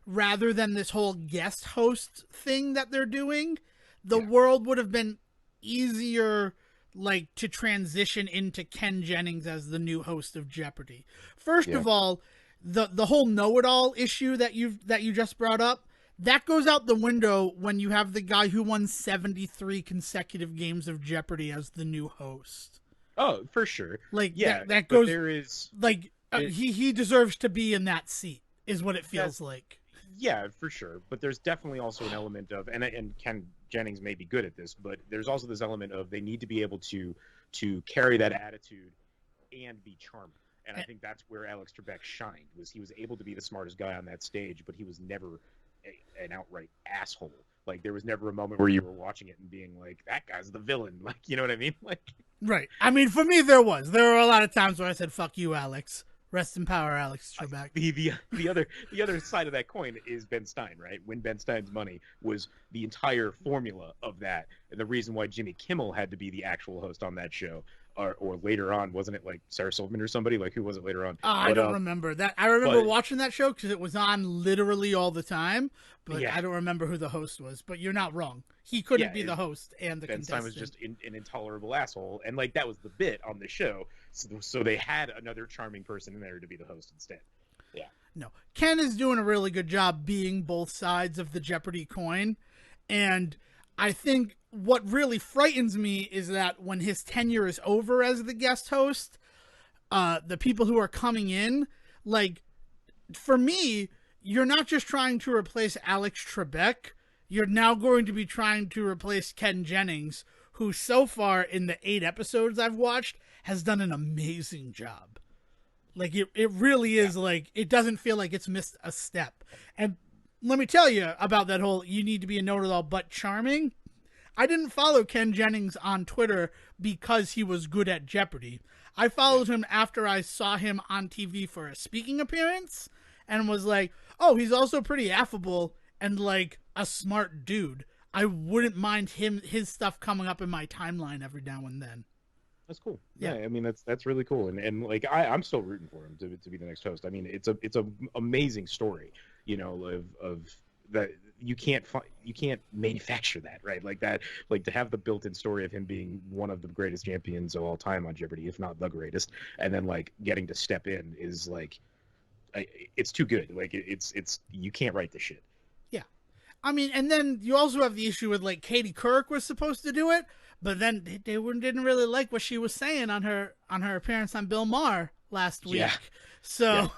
rather than this whole guest host thing that they're doing, the world would have been easier, like, to transition into Ken Jennings as the new host of Jeopardy. First of all, the whole know-it-all issue that you just brought up, that goes out the window when you have the guy who won 73 consecutive games of Jeopardy as the new host. Oh, for sure. Like, that goes, there is, like, he deserves to be in that seat, is what it feels like. Yeah, for sure. But there's definitely also an element of, and Ken Jennings may be good at this, but there's also this element of they need to be able to carry that attitude and be charming. And I think that's where Alex Trebek shined, was he was able to be the smartest guy on that stage, but he was never an outright asshole. Like, there was never a moment where you were watching it and being like, that guy's the villain. Like, you know what I mean? Like, right. I mean, for me, there were a lot of times where I said, fuck you, Alex. Rest in power, Alex Trebek. The other side of that coin is Ben Stein, right? When Ben Stein's Money was the entire formula of that, and the reason why Jimmy Kimmel had to be the actual host on that show, or later on, wasn't it like Sarah Silverman or somebody? Like, who was it later on? I don't remember that. I remember watching that show because it was on literally all the time, but I don't remember who the host was. But you're not wrong. He couldn't be the host and the Ben contestant. Stein was just an intolerable asshole, and like that was the bit on the show. So they had another charming person in there to be the host instead. Yeah. No, Ken is doing a really good job being both sides of the Jeopardy coin, and I think what really frightens me is that when his tenure is over as the guest host, the people who are coming in, like, for me, you're not just trying to replace Alex Trebek. You're now going to be trying to replace Ken Jennings, who so far in the 8 episodes I've watched has done an amazing job. Like, it really is, like, it doesn't feel like it's missed a step. And let me tell you about that whole you need to be a know-it-all but charming. I didn't follow Ken Jennings on Twitter because he was good at Jeopardy. I followed him after I saw him on TV for a speaking appearance and was like, oh, he's also pretty affable and, like, a smart dude. I wouldn't mind his stuff coming up in my timeline every now and then. That's cool. Yeah, I mean that's really cool, and like I'm still rooting for him to be the next host. I mean, it's a amazing story, you know, of that you can't manufacture that, right? Like that, like to have the built-in story of him being one of the greatest champions of all time on Jeopardy, if not the greatest, and then like getting to step in is like, it's too good. Like it's you can't write this shit. Yeah, I mean, and then you also have the issue with like Katie Couric was supposed to do it. But then they didn't really like what she was saying on her appearance on Bill Maher last week. Yeah. So,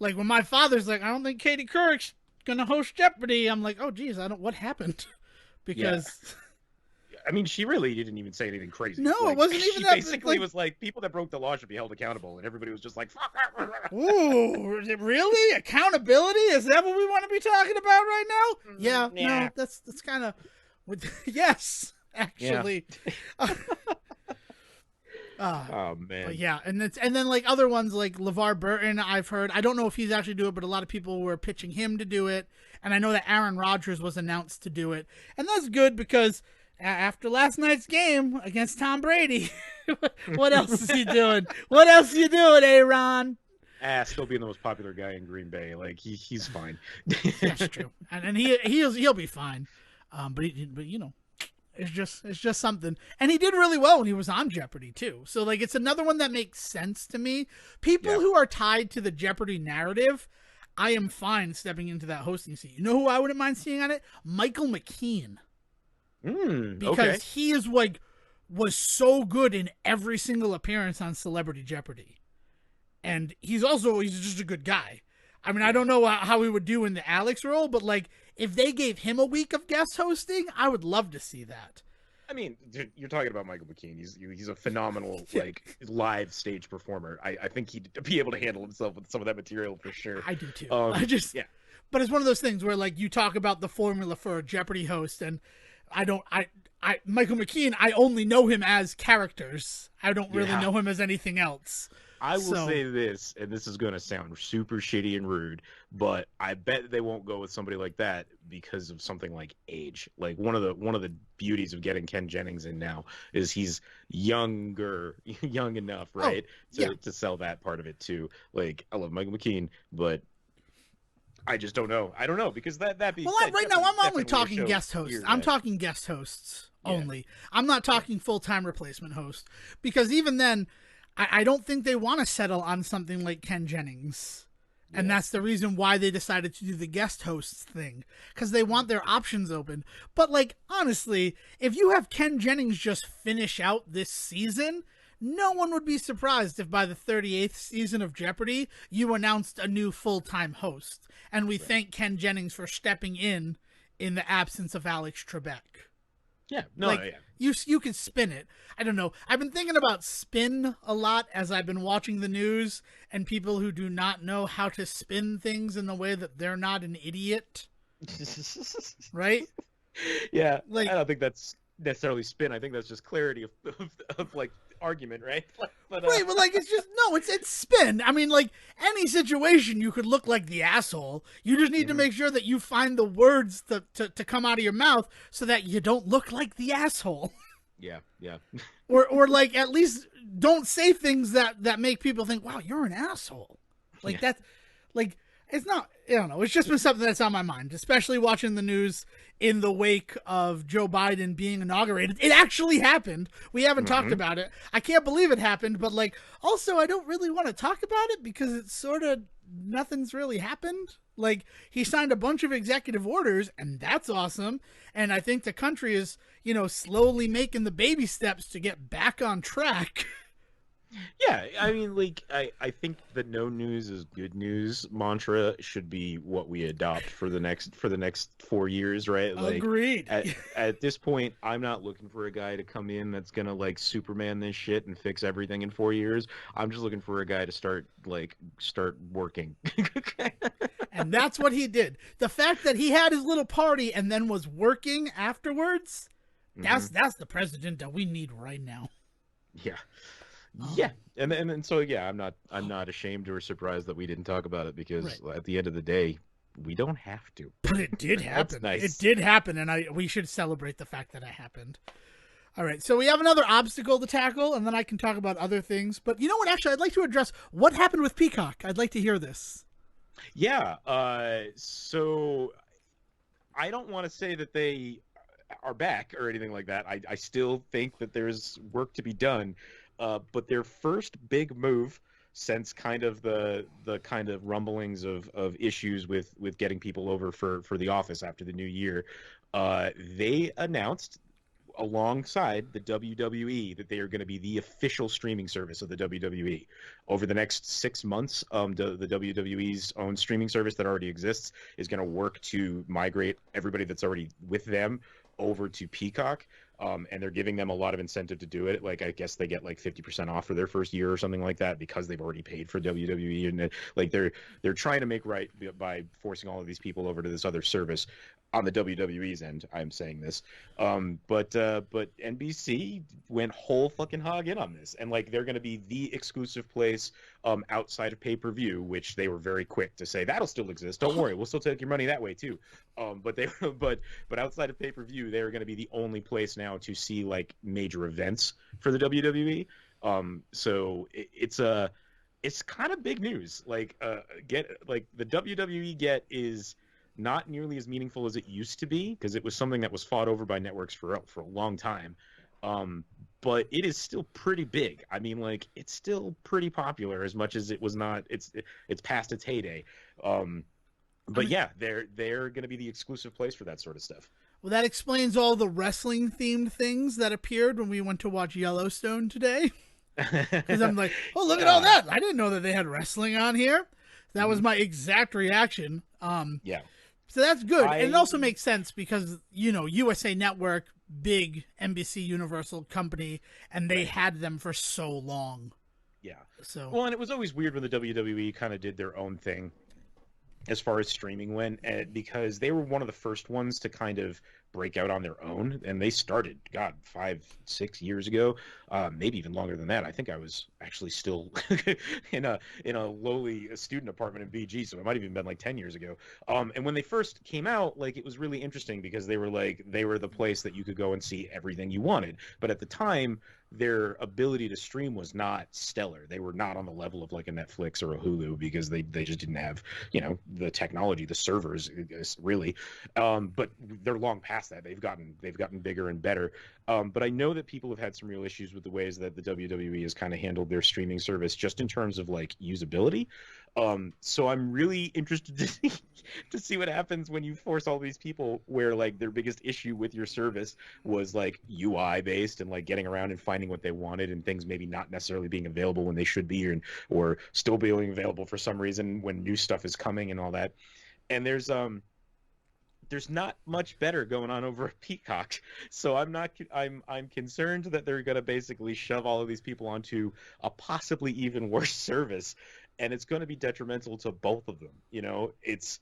like, when my father's like, I don't think Katie Couric's gonna host Jeopardy, I'm like, oh geez, what happened? Because I mean, she really didn't even say anything crazy. No, like, it wasn't even she that. Basically, was like people that broke the law should be held accountable, and everybody was just like, "Ooh, is it really accountability? Is that what we want to be talking about right now?" Yeah. No, that's kind of yes. Actually, oh man, but yeah, and then like other ones like LeVar Burton, I've heard. I don't know if he's actually doing it, but a lot of people were pitching him to do it, and I know that Aaron Rodgers was announced to do it, and that's good because after last night's game against Tom Brady, what else is he doing? What else are you doing, Aaron? Still being the most popular guy in Green Bay, like he's fine. That's true, and he'll be fine, but you know. It's just something. And he did really well when he was on Jeopardy, too. So, like, it's another one that makes sense to me. People who are tied to the Jeopardy narrative, I am fine stepping into that hosting seat. You know who I wouldn't mind seeing on it? Michael McKean. Because he is, like, was so good in every single appearance on Celebrity Jeopardy. And he's just a good guy. I mean, I don't know how he would do in the Alex role, but, like, if they gave him a week of guest hosting, I would love to see that. I mean, you're talking about Michael McKean. He's a phenomenal, like, live stage performer. I think he'd be able to handle himself with some of that material for sure. I do, too. But it's one of those things where, like, you talk about the formula for a Jeopardy host, and Michael McKean, I only know him as characters. I don't really know him as anything else. I will say this, and this is going to sound super shitty and rude, but I bet they won't go with somebody like that because of something like age. Like one of the beauties of getting Ken Jennings in now is he's young enough, right, to sell that part of it too. Like I love Michael McKean, but I just don't know. I don't know because that being said, right now I'm only talking guest hosts. I'm talking guest hosts only. I'm not talking full-time replacement host because even then. I don't think they want to settle on something like Ken Jennings. And that's the reason why they decided to do the guest hosts thing. Because they want their options open. But, like, honestly, if you have Ken Jennings just finish out this season, no one would be surprised if by the 38th season of Jeopardy, you announced a new full-time host. And we thank Ken Jennings for stepping in in the absence of Alex Trebek. Yeah, no, Like, yeah. you could spin it. I don't know. I've been thinking about spin a lot as I've been watching the news, and people who do not know how to spin things in the way that they're not an idiot, right? Yeah, I Like, don't think that's necessarily spin. I think that's just clarity of like argument, right? But right, but like it's just no, it's spin. I mean, like any situation, you could look like the asshole. You just need to mhm. make sure that you find the words to come out of your mouth so that you don't look like the asshole. Yeah, yeah. Or like at least don't say things that make people think, wow, you're an asshole. Like Yeah. that, like it's not. I don't know. It's just been something that's on my mind, especially watching the news in the wake of Joe Biden being inaugurated. It actually happened. We haven't talked Hmm. about it. I can't believe it happened, but like also I don't really want to talk about it because it's sort of nothing's really happened. Like he signed a bunch of executive orders and that's awesome. And I think the country is, slowly making the baby steps to get back on track. Yeah, I mean, like, I think the no news is good news mantra should be what we adopt for the next 4 years, right? Like, Agreed. at this point, I'm not looking for a guy to come in that's gonna like Superman this shit and fix everything in 4 years. I'm just looking for a guy to start working. And that's what he did. The fact that he had his little party and then was working afterwards, Hmm. that's the president that we need right now. Yeah. Yeah, Um, and so yeah, I'm not ashamed or surprised that we didn't talk about it because right. at the end of the day, we don't have to. But it did That's happen. It nice. did happen, and we should celebrate the fact that it happened. All right, so we have another obstacle to tackle, and then I can talk about other things. But you know what? Actually, I'd like to address what happened with Peacock. I'd like to hear this. Yeah, so I don't want to say that they are back or anything like that. I still think that there's work to be done. But their first big move since kind of the kind of rumblings of issues with getting people over for the office after the new year, they announced alongside the WWE that they are going to be the official streaming service of the WWE. Over the next 6 months, the WWE's own streaming service that already exists is going to work to migrate everybody that's already with them over to Peacock. And they're giving them a lot of incentive to do it. Like I guess they get like 50% off for their first year or something like that because they've already paid for WWE, and like they're trying to make right by forcing all of these people over to this other service on the WWE's end. I'm saying this, but NBC went whole fucking hog in on this, and like they're going to be the exclusive place outside of pay-per-view, which they were very quick to say that'll still exist. Don't worry, we'll still take your money that way too. But they but outside of pay-per-view, they're going to be the only place now to see like major events for the WWE. So it's kind of big news. Like get like the WWE get is not nearly as meaningful as it used to be because it was something that was fought over by networks for a long time. Um, but it is still pretty big. I mean, like it's still pretty popular as much as it was not. It's past its heyday. Um, I but mean, yeah, they're going to be the exclusive place for that sort of stuff. well, that explains all the wrestling themed things that appeared when we went to watch Yellowstone today. Because I'm like, oh, look at all Yeah. that. I didn't know that they had wrestling on here. That was Mhm. my exact reaction. Yeah. So that's good. And it I also makes sense because, USA Network, big NBC Universal company, and they right. had them for so long. Yeah. So, Well, and it was always weird when the WWE kind of did their own thing as far as streaming went, because they were one of the first ones to kind of break out on their own, and they started, God, 5, 6 years ago, maybe even longer than that. I think I was actually still in a lowly student apartment in BG, so it might have even been like 10 years ago. And when they first came out, like it was really interesting because they were the place that you could go and see everything you wanted. But at the time, their ability to stream was not stellar. They were not on the level of like a Netflix or a Hulu because they just didn't have the technology, the servers, really. But they're long past that. They've gotten bigger and better. But I know that people have had some real issues with the ways that the WWE has kind of handled their streaming service, just in terms of like usability. So I'm really interested to see what happens when you force all these people where like their biggest issue with your service was like UI based and like getting around and finding what they wanted and things maybe not necessarily being available when they should be, or still being available for some reason when new stuff is coming and all that. And there's not much better going on over at Peacock. So I'm concerned that they're going to basically shove all of these people onto a possibly even worse service, and it's going to be detrimental to both of them. It's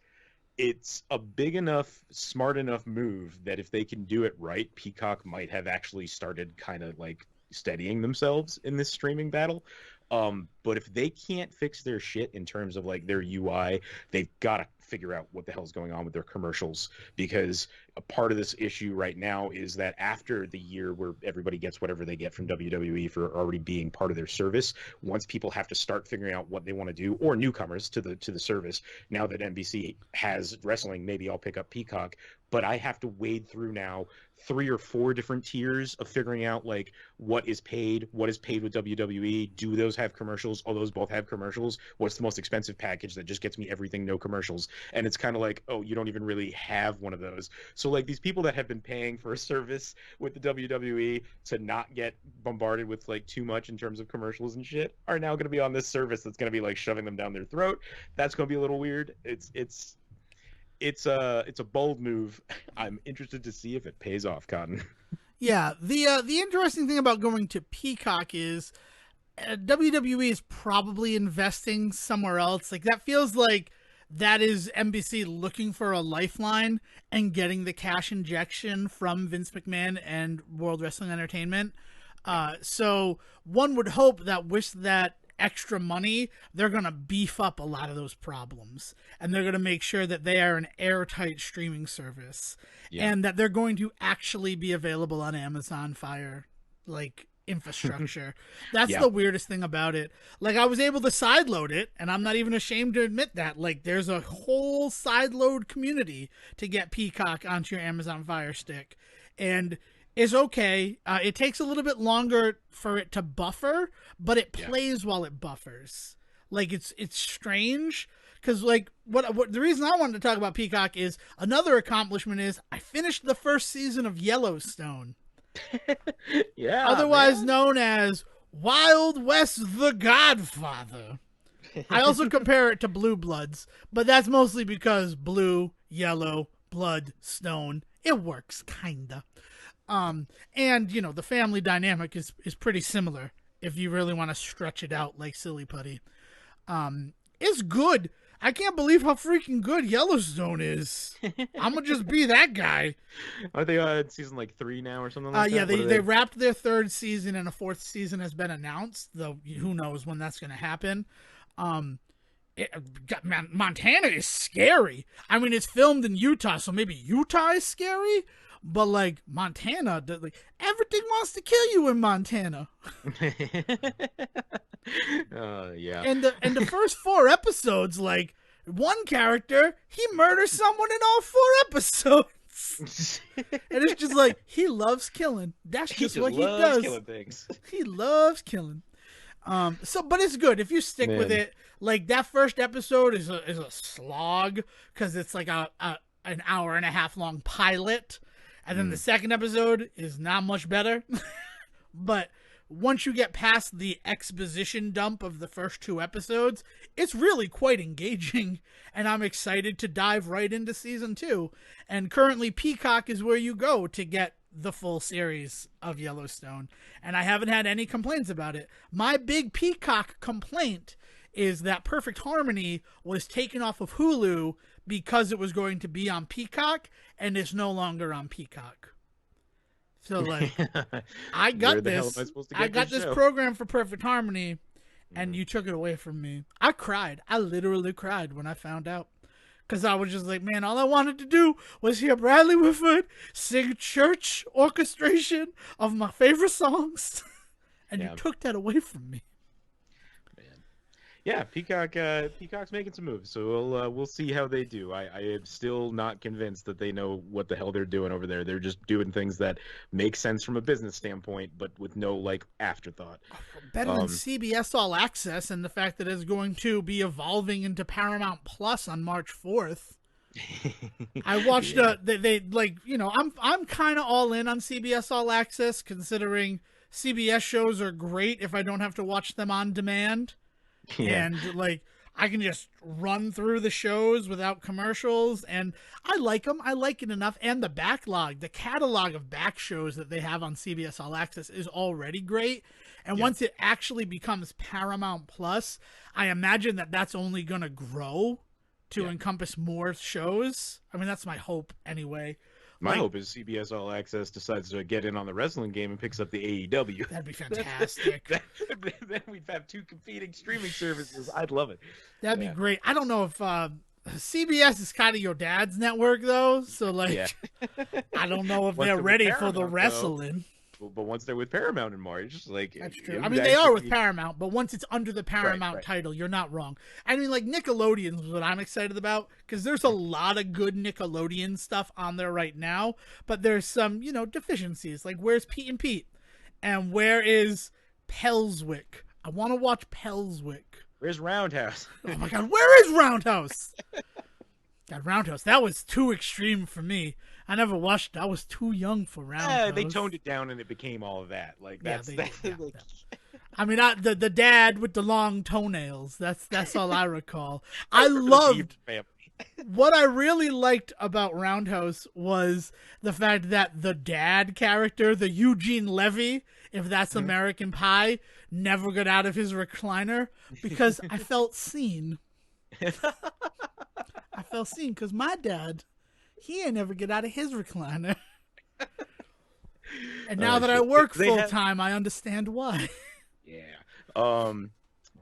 a big enough, smart enough move that if they can do it right, Peacock might have actually started kind of like steadying themselves in this streaming battle. But if they can't fix their shit in terms of like their UI, they've got to figure out what the hell's going on with their commercials, because a part of this issue right now is that after the year where everybody gets whatever they get from WWE for already being part of their service, once people have to start figuring out what they want to do, or newcomers to the service, now that NBC has wrestling, maybe I'll pick up Peacock, but I have to wade through now 3 or 4 different tiers of figuring out like what is paid with WWE. Do those have commercials? Oh, those both have commercials. What's the most expensive package that just gets me everything, no commercials? And it's kind of like, oh, you don't even really have one of those. So like these people that have been paying for a service with the WWE to not get bombarded with like too much in terms of commercials and shit are now going to be on this service that's going to be like shoving them down their throat. That's going to be a little weird. It's a bold move. I'm interested to see if it pays off, Cotton. Yeah, the interesting thing about going to Peacock is WWE is probably investing somewhere else. Like that feels like that is NBC looking for a lifeline and getting the cash injection from Vince McMahon and World Wrestling Entertainment. So one would hope that with that extra money, they're going to beef up a lot of those problems, and they're going to make sure that they are an airtight streaming service, and that they're going to actually be available on Amazon Fire, like infrastructure. That's the weirdest thing about it. Like I was able to sideload it, and I'm not even ashamed to admit that. Like there's a whole sideload community to get Peacock onto your Amazon Fire Stick, and is okay. It takes a little bit longer for it to buffer, but it plays while it buffers. Like it's strange because like what the reason I wanted to talk about Peacock is another accomplishment is I finished the first season of Yellowstone. Otherwise known as Wild West the Godfather. I also compare it to Blue Bloods, but that's mostly because blue, yellow, blood, stone. It works kinda. And you know, the family dynamic is pretty similar if you really want to stretch it out like silly putty. It's good. I can't believe how freaking good Yellowstone is. I'm gonna just be that guy. Are they on season like 3 now or something like that? Yeah, they wrapped their 3rd season and a 4th season has been announced, though who knows when that's gonna happen. Montana is scary. I mean, it's filmed in Utah, so maybe Utah is scary. But like Montana, like everything wants to kill you in Montana. Yeah. And the first 4 episodes, like one character, he murders someone in all 4 episodes. And it's just like he loves killing. That's just what he does. Killing things. He loves killing. But it's good if you stick with it. Like that first episode is a slog because it's like an hour and a half long pilot. And then the second episode is not much better. But once you get past the exposition dump of the first 2 episodes, it's really quite engaging. And I'm excited to dive right into season 2. And currently Peacock is where you go to get the full series of Yellowstone. And I haven't had any complaints about it. My big Peacock complaint is that Perfect Harmony was taken off of Hulu because it was going to be on Peacock, and it's no longer on Peacock. So, like, I got this program for Perfect Harmony, and you took it away from me. I cried. I literally cried when I found out. Because I was just like, man, all I wanted to do was hear Bradley Whitford sing church orchestration of my favorite songs, and you took that away from me. Yeah, Peacock's making some moves, so we'll see how they do. I am still not convinced that they know what the hell they're doing over there. They're just doing things that make sense from a business standpoint, but with no like afterthought. Better than CBS All Access, and the fact that it's going to be evolving into Paramount Plus on March 4th. I watched they like, you know, I'm kind of all in on CBS All Access, considering CBS shows are great if I don't have to watch them on demand. And like I can just run through the shows without commercials, and I like them. I like it enough. And the backlog, the catalog of back shows that they have on CBS All Access is already great. And once it actually becomes Paramount Plus, I imagine that that's only going to grow to encompass more shows. I mean, that's my hope anyway. My hope is CBS All Access decides to get in on the wrestling game and picks up the AEW. That'd be fantastic. Then we'd have two competing streaming services. I'd love it. That'd be great. I don't know if CBS is kind of your dad's network, though. So, like, I don't know if they're ready for the wrestling. But once they're with Paramount in March, like... That's true. I mean, they are with Paramount, but once it's under the Paramount title, you're not wrong. I mean, like, Nickelodeon is what I'm excited about, because there's a lot of good Nickelodeon stuff on there right now, but there's some, you know, deficiencies. Like, where's Pete and Pete? And where is Pelswick? I want to watch Pelswick. Where's Roundhouse? Oh, my God. Where is Roundhouse? God, Roundhouse. That was too extreme for me. I never watched. I was too young for Roundhouse. They toned it down and it became all of that. Like that's. I mean, the dad with the long toenails. That's all I recall. I loved. What I really liked about Roundhouse was the fact that the dad character, the Eugene Levy, if that's American Pie, never got out of his recliner because I felt seen. I felt seen because my dad. He ain't never get out of his recliner. And now that I work full time, I understand why. Yeah.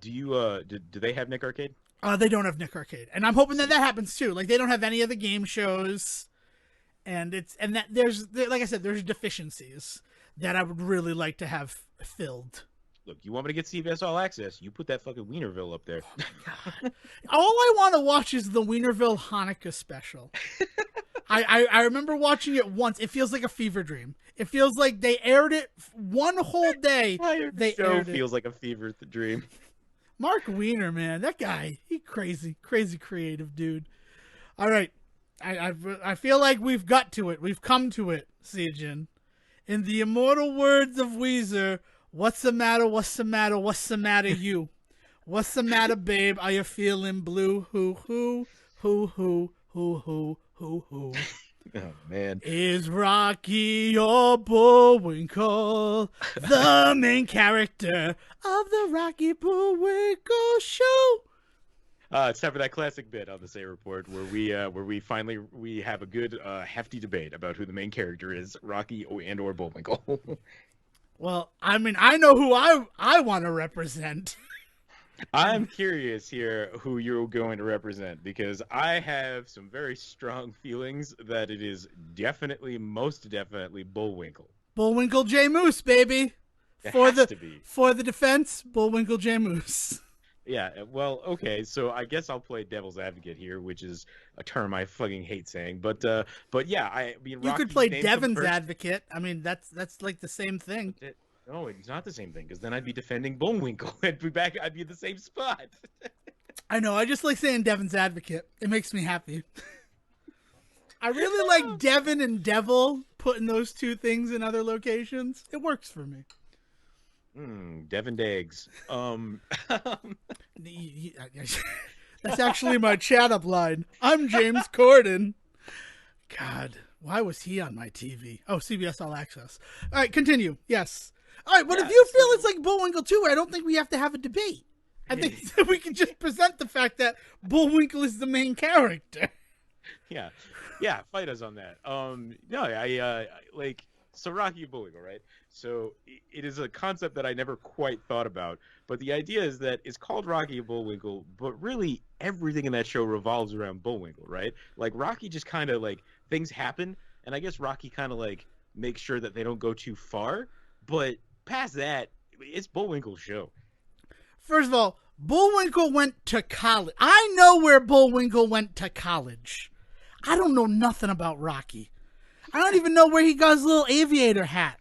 Do they have Nick Arcade? They don't have Nick Arcade, and I'm hoping that happens too. Like they don't have any of the game shows, and there's like I said, there's deficiencies that I would really like to have filled. Look, you want me to get CBS All Access? You put that fucking Wienerville up there. Oh, all I want to watch is the Wienerville Hanukkah special. I remember watching it once. It feels like a fever dream. It feels like they aired it one whole day. The show feels like a fever dream. Mark Wiener, man, that guy, he crazy creative dude. All right, I feel like we've got to it. We've come to it, Sejohn. In the immortal words of Weezer, what's the matter? What's the matter? What's the matter, you? What's the matter, babe? Are you feeling blue? Hoo. Oh, man. Is Rocky or Bullwinkle the main character of the Rocky Bullwinkle show? It's time for that classic bit on the Say Report where we finally have a good hefty debate about who the main character is, Rocky and or Bullwinkle. Well, I mean, I know who I want to represent. I'm curious here who you're going to represent because I have some very strong feelings that it is most definitely Bullwinkle. Bullwinkle J. Moose, baby. For the defense, Bullwinkle J. Moose. Yeah, well, okay, so I guess I'll play devil's advocate here, which is a term I fucking hate saying, but yeah, I mean, you could play Devon's advocate. I mean, that's like the same thing. No, it's not the same thing, because then I'd be defending Bullwinkle. I'd be in the same spot. I know, I just like saying Devon's advocate. It makes me happy. I really like Devon and Devil, putting those two things in other locations. It works for me. Devon Dags. That's actually my chat-up line. I'm James Corden. God, why was he on my TV? Oh, CBS All Access. All right, continue. Yes. All right, but if you feel it's like Bullwinkle too, I don't think we have to have a debate. I think that we can just present the fact that Bullwinkle is the main character. Yeah, fight us on that. No, I like so Rocky and Bullwinkle, right? So it is a concept that I never quite thought about, but the idea is that it's called Rocky and Bullwinkle, but really everything in that show revolves around Bullwinkle, right? Like Rocky just kind of like things happen, and I guess Rocky kind of like makes sure that they don't go too far, but past that, it's Bullwinkle's show. First of all, Bullwinkle went to college. I know where Bullwinkle went to college. I don't know nothing about Rocky. I don't even know where he got his little aviator hat.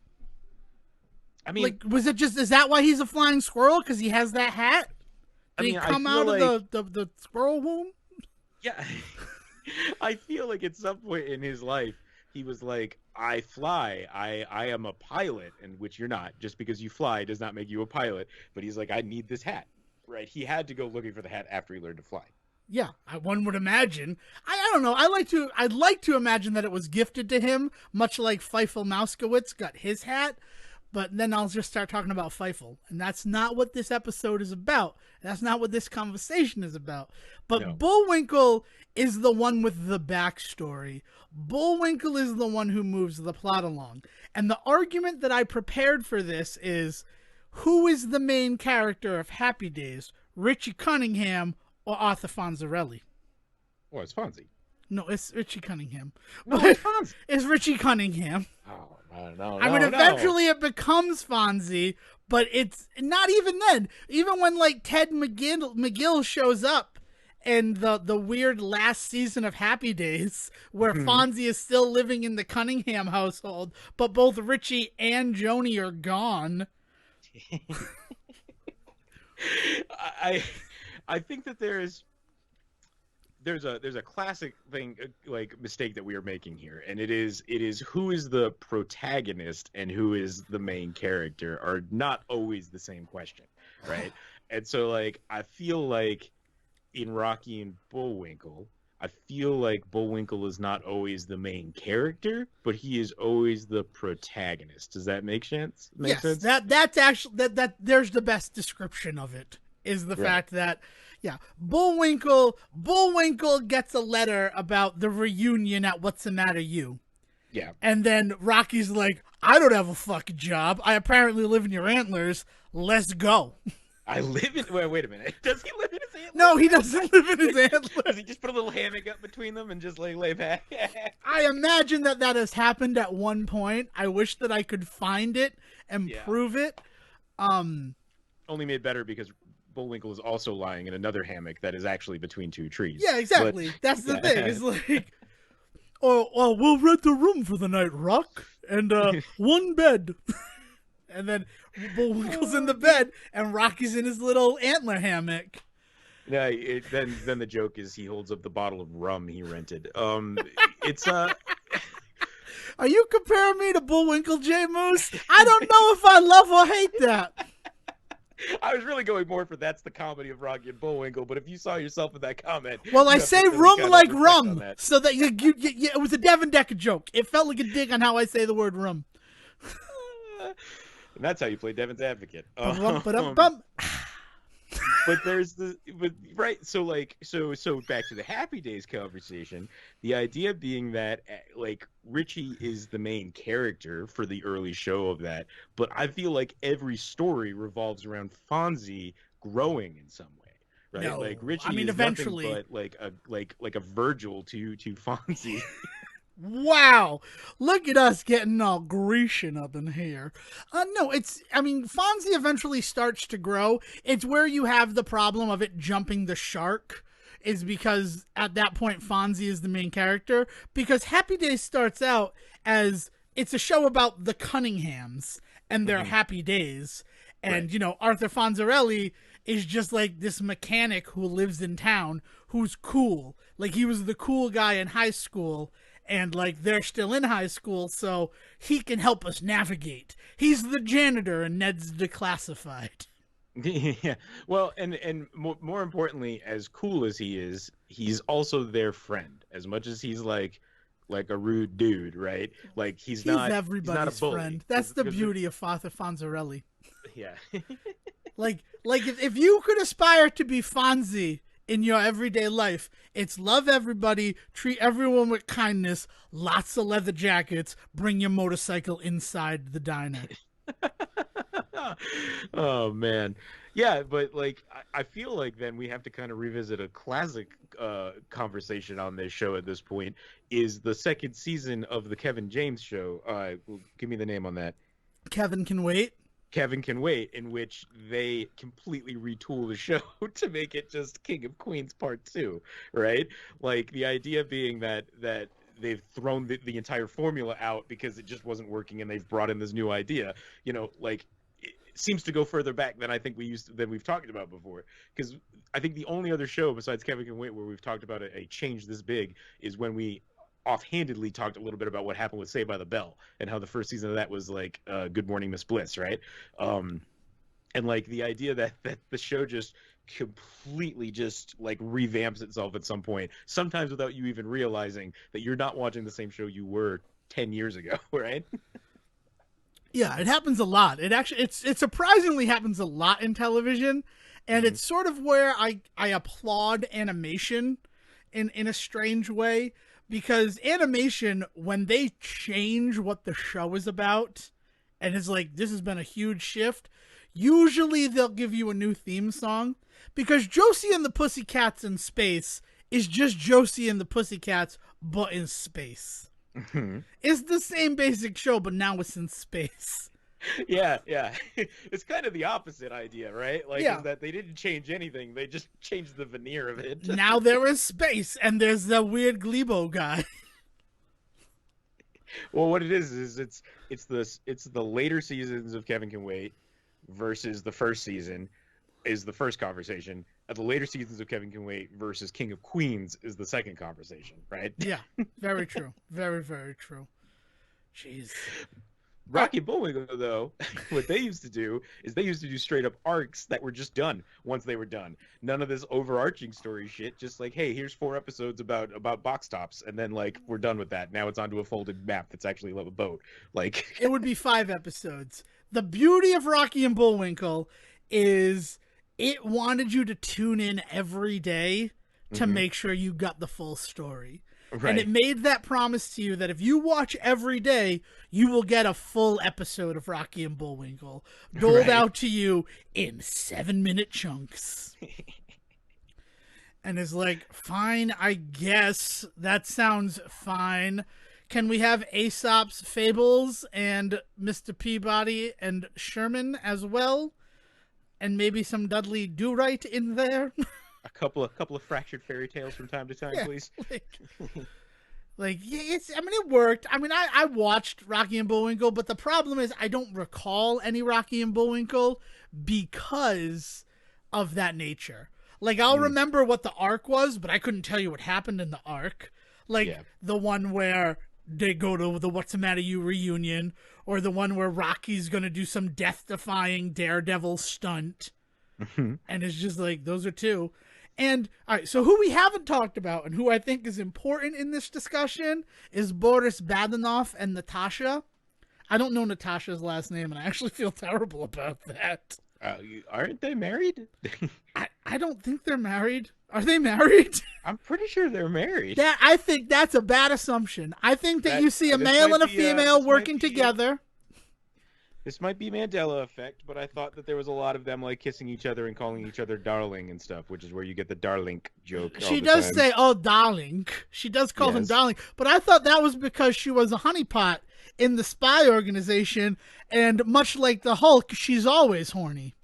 I mean, like, is that why he's a flying squirrel? Because he has that hat? Did he come out of the squirrel womb? Yeah. I feel like at some point in his life, he was like, I fly. I am a pilot, and which you're not. Just because you fly does not make you a pilot. But he's like, I need this hat. right? He had to go looking for the hat after he learned to fly. Yeah, one would imagine. I don't know. I'd like to imagine that it was gifted to him, much like Feifel Mouskowitz got his hat. But then I'll just start talking about Feifel, and that's not what this episode is about. That's not what this conversation is about. But No. Bullwinkle is the one with the backstory. Bullwinkle is the one who moves the plot along. And the argument that I prepared for this is, who is the main character of Happy Days, Richie Cunningham or Arthur Fonzarelli? Well, it's Fonzie. No, it's Richie Cunningham. No, But it's Fonzie. it's Richie Cunningham. Oh, no, I mean, eventually it becomes Fonzie, but it's not even then. Even when like Ted McGill shows up in the weird last season of Happy Days, where Fonzie is still living in the Cunningham household, but both Richie and Joni are gone. I think that there's a classic thing, like, mistake that we are making here, and it is who is the protagonist and who is the main character are not always the same question, right? And so, like, I feel like in Rocky and Bullwinkle, I feel like Bullwinkle is not always the main character, but he is always the protagonist. Does that make sense? Yes, that's actually that there's the best description of it, is the fact that, yeah, Bullwinkle gets a letter about the reunion at What's the Matter You. Yeah. And then Rocky's like, I don't have a fucking job. I apparently live in your antlers. Let's go. I live in... Wait a minute. Does he live in his antlers? No, he doesn't live in his antlers. Does he just put a little hammock up between them and just, like, lay back? I imagine that has happened at one point. I wish that I could find it and prove it. Only made better because Bullwinkle is also lying in another hammock that is actually between two trees. Yeah, exactly. That's the thing. It's like, oh, we'll rent a room for the night, Rock, and one bed. And then Bullwinkle's in the bed, and Rocky's in his little antler hammock. Yeah, then the joke is he holds up the bottle of rum he rented. It's Are you comparing me to Bullwinkle, J Moose? I don't know if I love or hate that. I was really going more for that's the comedy of Rocky and Bullwinkle, but if you saw yourself in that comment, well, I say rum like rum, that. so that it was a Devon Decker joke. It felt like a dig on how I say the word rum. And that's how you play Devon's advocate. But right, so back to the Happy Days conversation, the idea being that, like, Richie is the main character for the early show of that, but I feel like every story revolves around Fonzie growing in some way, right? No, like Richie I mean, is eventually, nothing but like a Virgil to Fonzie. Wow, look at us getting all Grecian up in here. No, Fonzie eventually starts to grow. It's where you have the problem of it jumping the shark, is because at that point Fonzie is the main character, because Happy Days starts out as it's a show about the Cunninghams and their happy days. And, Arthur Fonzarelli is just like this mechanic who lives in town who's cool. Like, he was the cool guy in high school. And, like, they're still in high school, so he can help us navigate. He's the janitor, and Ned's declassified. Yeah. Well, and more importantly, as cool as he is, he's also their friend. As much as he's like a rude dude, right? Like, he's not everybody's he's not a bully. Friend. That's the beauty of Arthur Fonzarelli. Yeah. like if you could aspire to be Fonzie in your everyday life, it's love everybody, treat everyone with kindness, lots of leather jackets, bring your motorcycle inside the diner. Oh, man. Yeah, but, like, I feel like then we have to kind of revisit a classic conversation on this show at this point, is the second season of the Kevin James show. Give me the name on that. Kevin Can Wait? Kevin Can Wait, in which they completely retool the show to make it just King of Queens Part 2, right? Like, the idea being that they've thrown the entire formula out because it just wasn't working, and they've brought in this new idea. Like, it seems to go further back than I think than we've talked about before. Because I think the only other show besides Kevin Can Wait where we've talked about a change this big is when we offhandedly talked a little bit about what happened with Saved by the Bell and how the first season of that was like Good Morning Miss Bliss, right? And like the idea that the show just completely just like revamps itself at some point, sometimes without you even realizing that you're not watching the same show you were 10 years ago, right? Yeah, it happens a lot. It surprisingly happens a lot in television, and Mhm. it's sort of where I applaud animation in a strange way, because animation, when they change what the show is about, and it's like this has been a huge shift, usually they'll give you a new theme song, because Josie and the Pussycats in space is just Josie and the Pussycats but in space. Mhm. It's the same basic show, but now it's in space. Yeah, yeah. It's kind of the opposite idea, right? Like, is Yeah. that they didn't change anything, they just changed the veneer of it. Now there is space, and there's the weird Glebo guy. Well, what it is it's the later seasons of Kevin Can Wait versus the first season is the first conversation. The later seasons of Kevin Can Wait versus King of Queens is the second conversation, right? Yeah, very true. Very, very true. Jeez. Rocky and Bullwinkle, though, what they used to do is they used to do straight up arcs that were just done once they were done. None of this overarching story shit. Just like, hey, here's 4 episodes about box tops, and then like we're done with that. Now it's onto a folded map that's actually a boat. Like, It would be 5 episodes. The beauty of Rocky and Bullwinkle is it wanted you to tune in every day to Mhm. make sure you got the full story. And Right. it made that promise to you that if you watch every day, you will get a full episode of Rocky and Bullwinkle doled Right. out to you in 7-minute chunks. And is like, fine, I guess that sounds fine. Can we have Aesop's Fables and Mr. Peabody and Sherman as well? And maybe some Dudley Do-Right in there? A couple of fractured fairy tales from time to time, Yeah. please. Yeah, it worked. I mean, I watched Rocky and Bullwinkle, but the problem is I don't recall any Rocky and Bullwinkle because of that nature. Like, I'll remember what the arc was, but I couldn't tell you what happened in the arc. Like, Yeah. the one where they go to the What's the Matter You reunion, or the one where Rocky's gonna do some death-defying daredevil stunt. Mhm. And it's just like, those are two. And all right, so who we haven't talked about and who I think is important in this discussion is Boris Badenov and Natasha. I don't know Natasha's last name, and I actually feel terrible about that. Aren't they married? I don't think they're married. Are they married? I'm pretty sure they're married. I think that's a bad assumption. I think that you see a this male might and a be, female this might working be- together. This might be Mandela effect, but I thought that there was a lot of them like kissing each other and calling each other darling and stuff, which is where you get the darling joke. all She the does time. say, "Oh, darling." She does call him Yes. darling, but I thought that was because she was a honeypot in the spy organization, and much like the Hulk, she's always horny.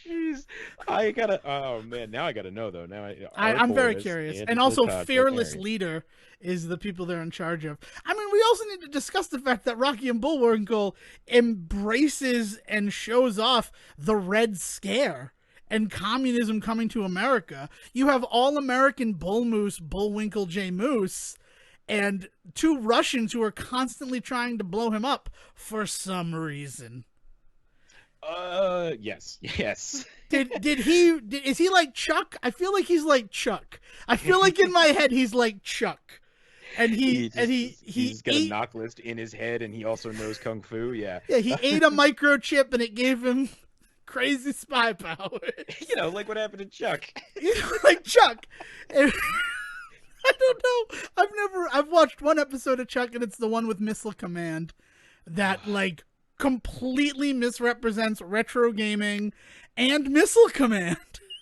Jeez, I gotta. Oh man, now I gotta know though. Now I'm very Boris curious, and and also Natasha fearless married. leader is the people they're in charge of. I mean, we also need to discuss the fact that Rocky and Bullwinkle embraces and shows off the Red Scare and communism coming to America. You have all American Bull Moose, Bullwinkle J. Moose, and 2 Russians who are constantly trying to blow him up for some reason. Yes. Is he like Chuck? I feel like he's like Chuck. I feel like in my head he's like Chuck. And he's got a ate, knock list in his head, and he also knows kung fu. Yeah, he ate a microchip and it gave him crazy spy powers. like what happened to Chuck. Like Chuck. And I don't know. I've watched one episode of Chuck, and it's the one with Missile Command that like completely misrepresents retro gaming and Missile Command.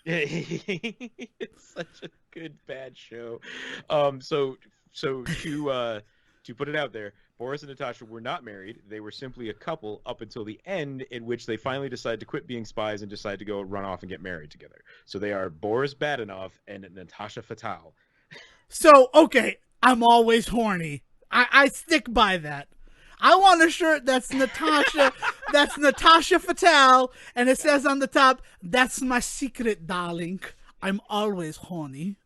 It's such a good bad show. So to put it out there, Boris and Natasha were not married. They were simply a couple up until the end, in which they finally decided to quit being spies and decide to go run off and get married together. So they are Boris Badenov and Natasha Fatal. So, okay, I'm always horny. I stick by that. I want a shirt that's Natasha Fatal, and it says on the top, "That's my secret, darling. I'm always horny."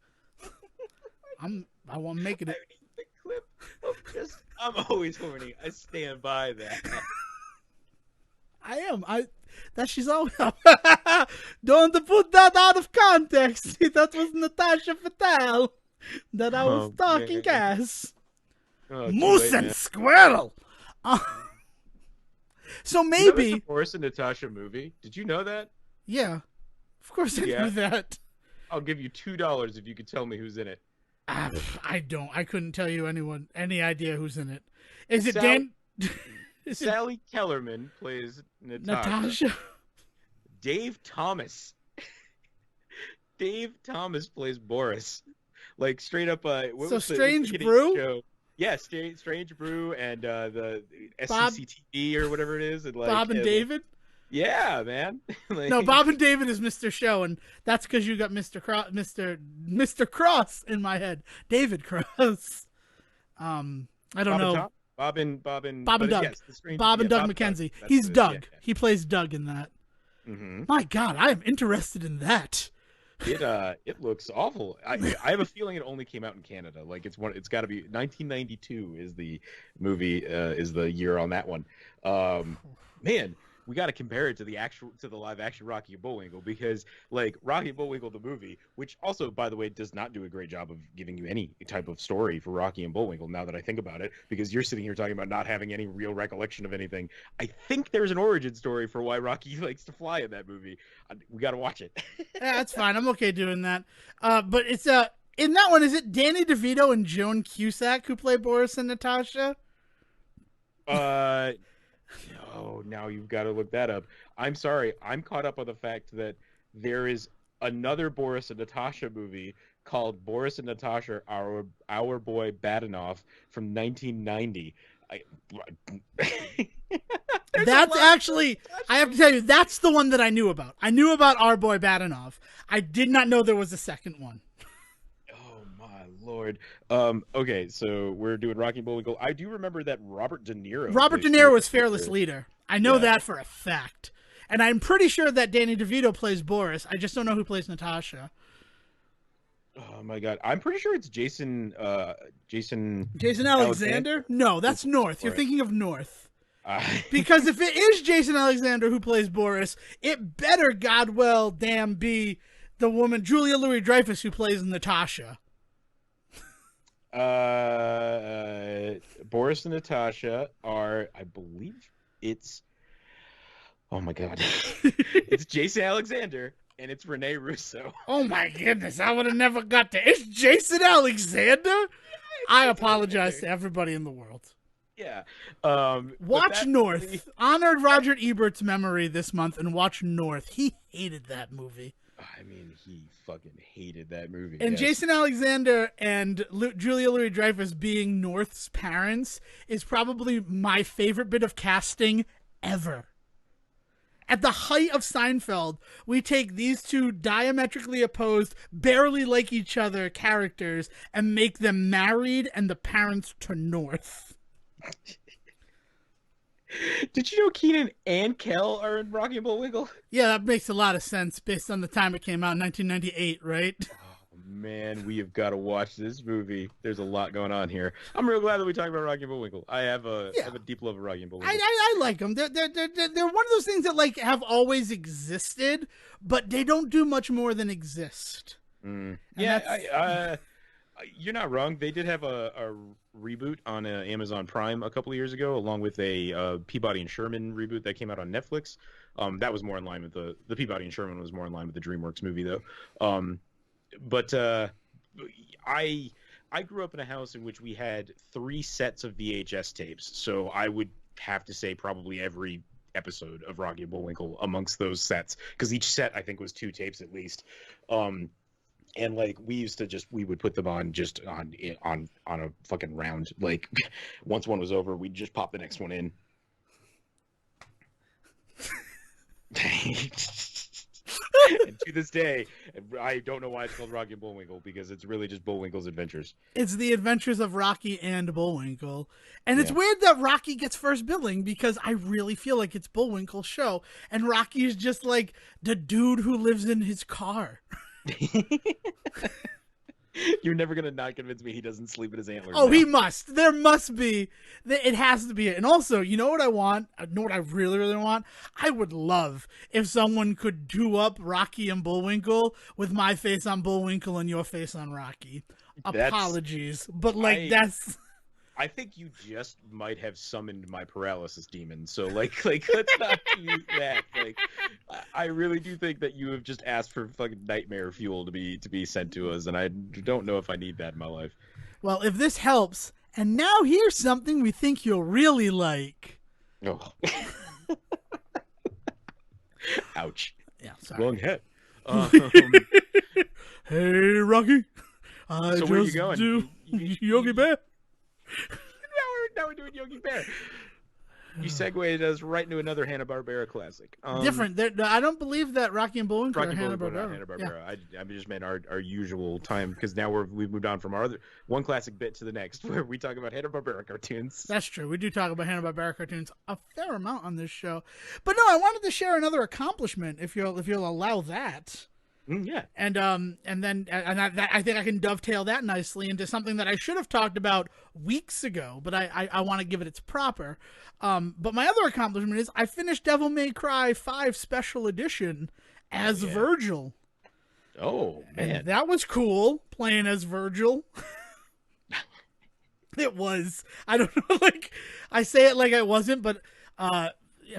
I want to make it. I need the clip of just I'm always horny. I stand by that. I am. That she's always. Don't put that out of context. That was Natasha Fatale. That I was Oh, talking man. gas. Oh, too Moose late, and man. squirrel. Uh, so You know there's a maybe, Boris and Natasha movie? Did you know that? yeah. Of course I Yeah. knew that. I'll give you $2 if you could tell me who's in it. I don't. I couldn't tell you any idea who's in it. Is it Sal- Dan? Is it Sally Kellerman plays Natasha. Natasha? Dave Thomas. Dave Thomas plays Boris. Like straight up. What So was Strange the Brew? show? Yeah, Strange Brew and the Bob- SCCTV or whatever it is, and like Bob and David? yeah, man. Like, No, Bob and David is Mr. Show, and that's because you got Mr. Cross in my head. David Cross. I don't know. Bob and Bob and but Doug. yes, Bob and Doug Bob McKenzie. That's He's it, Doug. yeah. He plays Doug in that. Mm-hmm. My God, I am interested in that. It looks awful. I have a feeling it only came out in Canada. Like it's got to be 1992 is the movie is the year on that one. Man, we got to compare it to the live action Rocky and Bullwinkle, because like Rocky and Bullwinkle the movie, which also by the way does not do a great job of giving you any type of story for Rocky and Bullwinkle, now that I think about it, because you're sitting here talking about not having any real recollection of anything. I think there's an origin story for why Rocky likes to fly in that movie. We got to watch it. Yeah, that's fine. I'm okay doing that. But it's in that one, is it Danny DeVito and Joan Cusack who play Boris and Natasha? No, now you've got to look that up. I'm sorry, I'm caught up on the fact that there is another Boris and Natasha movie called Boris and Natasha, Our Boy Badenoff from 1990. That's actually, I have to tell you, that's the one that I knew about. I knew about Our Boy Badenoff. I did not know there was a second one. Oh my lord. Okay, so we're doing Rocky and Bullwinkle. I do remember that Robert De Niro Was Fearless Leader. I know that for a fact. And I'm pretty sure that Danny DeVito plays Boris. I just don't know who plays Natasha. Oh my god. I'm pretty sure it's Jason Alexander? No, that's North. You're Right. thinking of North. Because if it is Jason Alexander who plays Boris, it better godwell damn be the woman Julia Louis-Dreyfus who plays Natasha. Boris and Natasha are, I believe it's, oh my god, it's Jason Alexander and it's Rene Russo. Oh my goodness, I would have never got to. It's Jason Alexander? I apologize to everybody in the world. Yeah. Watch North. Honored Roger Ebert's memory this month and watch North. He hated that movie. I mean, he fucking hated that movie. And yes. Jason Alexander and Julia Louis-Dreyfus being North's parents is probably my favorite bit of casting ever. At the height of Seinfeld, we take these two diametrically opposed, barely like each other characters and make them married and the parents to North. Did you know Keenan and Kel are in Rocky and Bullwinkle? Yeah, that makes a lot of sense based on the time it came out in 1998, right? Oh, man, we have got to watch this movie. There's a lot going on here. I'm real glad that we talked about Rocky and Bullwinkle. I have a deep love of Rocky and Bullwinkle. I like them. They're one of those things that like have always existed, but they don't do much more than exist. Yeah, you're not wrong. They did have a reboot on Amazon Prime a couple of years ago, along with a Peabody and Sherman reboot that came out on Netflix. That was more in line with the Peabody and Sherman was more in line with the DreamWorks movie though. But I grew up in a house in which we had 3 sets of VHS tapes, so I would have to say probably every episode of Rocky and Bullwinkle amongst those sets, because each set I think was 2 tapes at least. And like we would put them on just on a fucking round. Like once one was over, we'd just pop the next one in. And to this day, I don't know why it's called Rocky and Bullwinkle, because it's really just Bullwinkle's adventures. It's the adventures of Rocky and Bullwinkle. And it's weird that Rocky gets first billing, because I really feel like it's Bullwinkle's show. And Rocky is just like the dude who lives in his car. You're never gonna not convince me he doesn't sleep in his antlers. Oh, now. he must. There must be. It has to be it. And also, you know what I want? You know what I really, really want? I would love if someone could do up Rocky and Bullwinkle with my face on Bullwinkle and your face on Rocky. Apologies, but that's. I think you just might have summoned my paralysis demon. So like let's not use that. Like, I really do think that you have just asked for fucking nightmare fuel to be sent to us, and I don't know if I need that in my life. Well, if this helps, and now here's something we think you'll really like. Oh. Ouch. Yeah, sorry. Wrong head. Hey, Rocky. So where you going? Do Yogi Bear. Now we're doing Yogi Bear. You segued us right into another Hanna-Barbera classic. Different. I don't believe that Rocky and Bullwinkle are Hanna-Barbera. Hanna-Barbera. I just meant our usual time, because now we've moved on from our other one classic bit to the next, where we talk about Hanna-Barbera cartoons. That's true. We do talk about Hanna-Barbera cartoons a fair amount on this show. But no, I wanted to share another accomplishment, if you'll allow that. Yeah. And I think I can dovetail that nicely into something that I should have talked about weeks ago, but I want to give it its proper. But my other accomplishment is I finished Devil May Cry 5 Special Edition as Virgil. Oh, man. And that was cool, playing as Virgil. It was. I don't know, like, I say it like I wasn't, but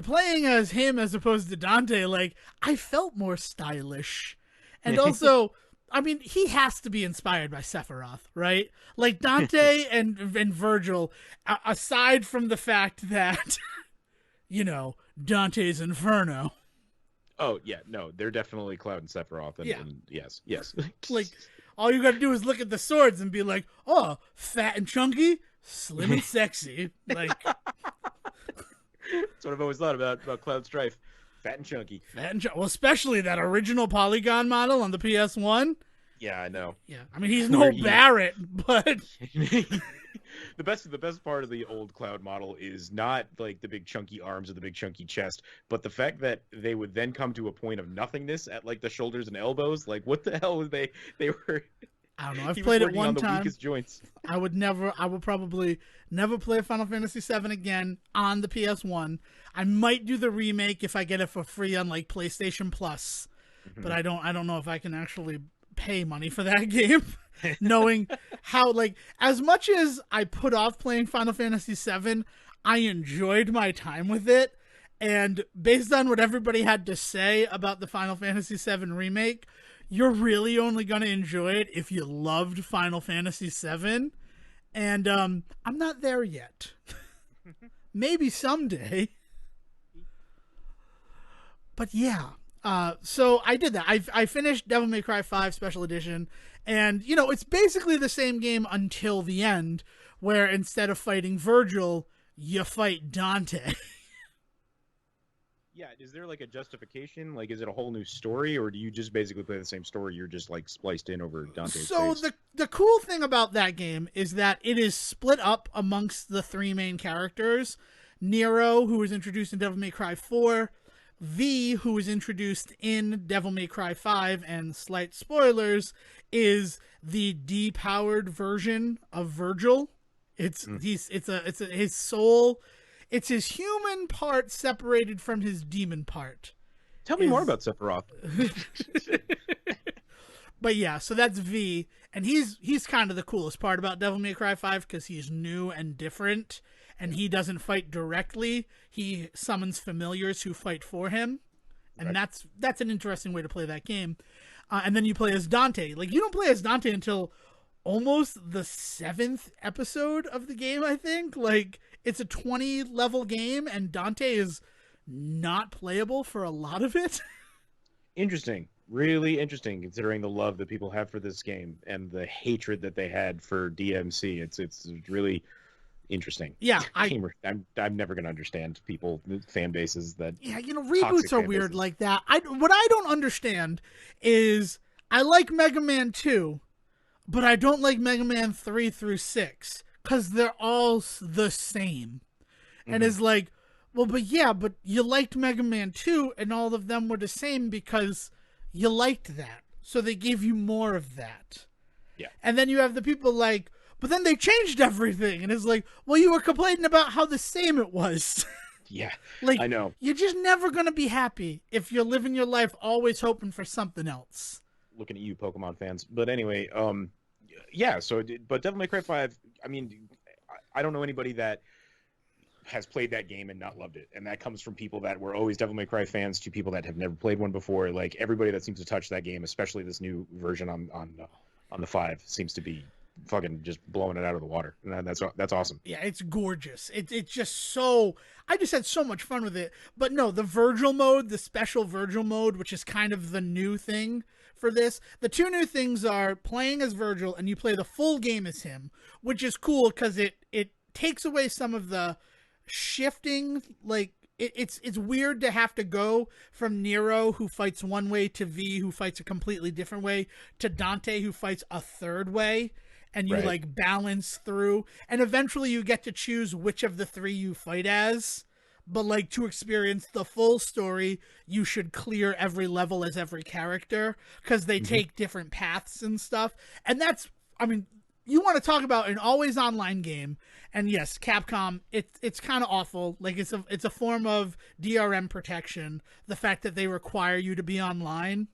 playing as him as opposed to Dante, like, I felt more stylish. And also, I mean, he has to be inspired by Sephiroth, right? Like, Dante and Virgil, aside from the fact that, you know, Dante's Inferno. Oh, yeah, no, they're definitely Cloud and Sephiroth. And yes. Like, all you gotta do is look at the swords and be like, oh, fat and chunky, slim and sexy. Like, that's what I've always thought about Cloud Strife. Fat and chunky. Well, especially that original polygon model on the PS1. Yeah, I know. Yeah, I mean, he's no Barrett, but the best part of the old Cloud model is not like the big chunky arms or the big chunky chest, but the fact that they would then come to a point of nothingness at like the shoulders and elbows. Like, what the hell was they were? I don't know. I've played it one time. Weakest joints. I would probably never play Final Fantasy VII again on the PS1. I might do the remake if I get it for free on like PlayStation Plus, but I don't know if I can actually pay money for that game, knowing how, like, as much as I put off playing Final Fantasy VII, I enjoyed my time with it. And based on what everybody had to say about the Final Fantasy VII remake, you're really only going to enjoy it if you loved Final Fantasy VII. And I'm not there yet. Maybe someday. But yeah, so I did that. I finished Devil May Cry 5 Special Edition. And, you know, it's basically the same game until the end, where instead of fighting Virgil, you fight Dante. Yeah, is there like a justification? Like, is it a whole new story, or do you just basically play the same story? You're just like spliced in over Dante's So face? the cool thing about that game is that it is split up amongst the three main characters. Nero, who was introduced in Devil May Cry 4, V, who was introduced in Devil May Cry 5, and slight spoilers, is the depowered version of Virgil. It's his soul. It's his human part separated from his demon part. Tell me more about Sephiroth. But yeah, so that's V, and he's kind of the coolest part about Devil May Cry 5 because he's new and different, and he doesn't fight directly. He summons familiars who fight for him, and Right. that's an interesting way to play that game. And then you play as Dante. Like, you don't play as Dante until almost the 7th episode of the game, I think. Like, it's a 20-level game, and Dante is not playable for a lot of it. Interesting. Really interesting, considering the love that people have for this game and the hatred that they had for DMC. It's really interesting. Yeah, I'm never going to understand people, fan bases that... Yeah, you know, toxic reboots are fan weird bases. like that. What I don't understand is I like Mega Man 2, but I don't like Mega Man 3 through 6 because they're all the same. And it's like, well, but you liked Mega Man 2 and all of them were the same because you liked that. So they gave you more of that. Yeah. And then you have the people like, but then they changed everything. And it's like, well, you were complaining about how the same it was. Yeah. Like, I know. you're just never going to be happy if you're living your life always hoping for something else. Looking at you, Pokemon fans. But anyway, yeah. So, but Devil May Cry 5. I mean, I don't know anybody that has played that game and not loved it, and that comes from people that were always Devil May Cry fans to people that have never played one before. Like everybody that seems to touch that game, especially this new version on the 5, seems to be fucking just blowing it out of the water, and that's awesome. Yeah, it's gorgeous. It's just so. I just had so much fun with it. But no, the Virgil mode, the special Virgil mode, which is kind of the new thing for this. The two new things are playing as Virgil, and you play the full game as him, which is cool because it takes away some of the shifting. Like it's weird to have to go from Nero, who fights one way, to V, who fights a completely different way, to Dante, who fights a third way. And you like balance through, and eventually you get to choose which of the three you fight as. But like to experience the full story, you should clear every level as every character because they take different paths and stuff. And that's, I mean, you want to talk about an always online game. And yes, Capcom, it's kind of awful. Like it's a form of DRM protection. The fact that they require you to be online.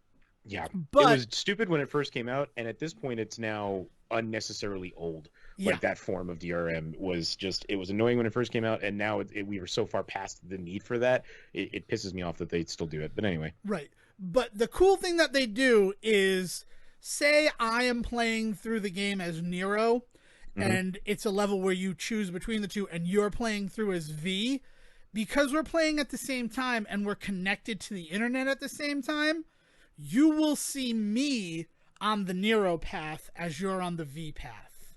Yeah, but it was stupid when it first came out, and at this point, it's now unnecessarily old. Yeah. Like that form of DRM was just, it was annoying when it first came out, and now we were so far past the need for that. It pisses me off that they still do it. But anyway. Right. But the cool thing that they do is, say I am playing through the game as Nero, and it's a level where you choose between the two, and you're playing through as V. Because we're playing at the same time and we're connected to the internet at the same time, you will see me on the Nero path as you're on the V path.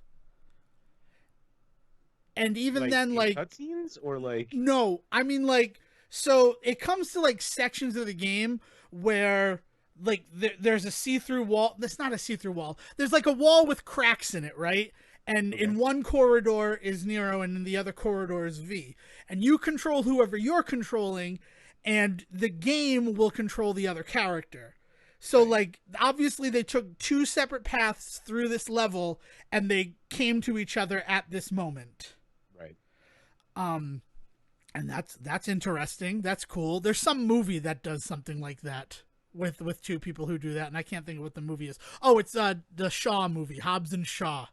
And even then, like cutscenes or like no, I mean like, so it comes to like sections of the game where like there's a see-through wall. That's not a see-through wall. There's like a wall with cracks in it, right? And in one corridor is Nero, and in the other corridor is V. And you control whoever you're controlling, and the game will control the other character. So, like, obviously they took two separate paths through this level, and they came to each other at this moment. Right. And that's interesting. That's cool. There's some movie that does something like that with two people who do that, and I can't think of what the movie is. Oh, it's the Shaw movie, Hobbs and Shaw.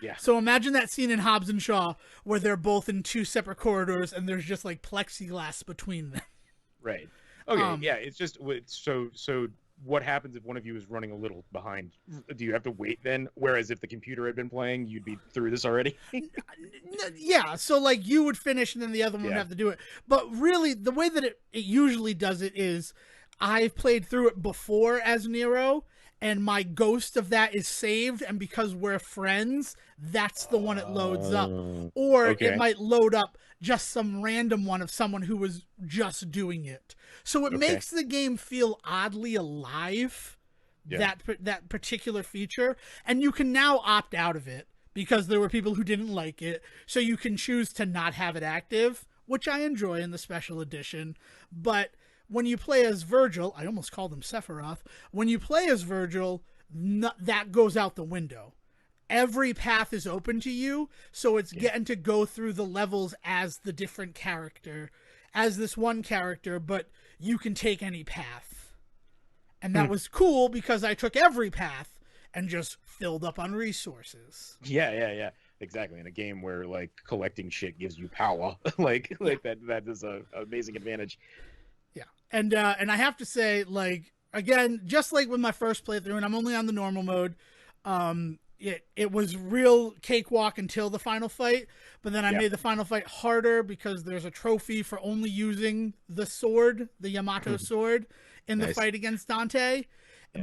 Yeah. So imagine that scene in Hobbs and Shaw where they're both in two separate corridors, and there's just, like, plexiglass between them. Right. Okay, yeah, it's just, so what happens if one of you is running a little behind? Do you have to wait then? Whereas if the computer had been playing, you'd be through this already? Yeah, so like you would finish and then the other one would have to do it. But really, the way that it usually does it is I've played through it before as Nero, and my ghost of that is saved, and because we're friends, that's the one it loads up. Or it might load up just some random one of someone who was just doing it. So it makes the game feel oddly alive, that particular feature. And you can now opt out of it because there were people who didn't like it. So you can choose to not have it active, which I enjoy in the special edition. But when you play as Virgil, I almost called him Sephiroth. When you play as Virgil, that goes out the window. Every path is open to you, so it's getting to go through the levels as the different character, as this one character, but you can take any path. And that was cool because I took every path and just filled up on resources. Yeah. Exactly. In a game where like collecting shit gives you power, like that is a amazing advantage. Yeah. And I have to say, like, again, just like with my first playthrough, and I'm only on the normal mode, it was real cakewalk until the final fight, but then I made the final fight harder because there's a trophy for only using the sword, the Yamato sword, in the fight against Dante.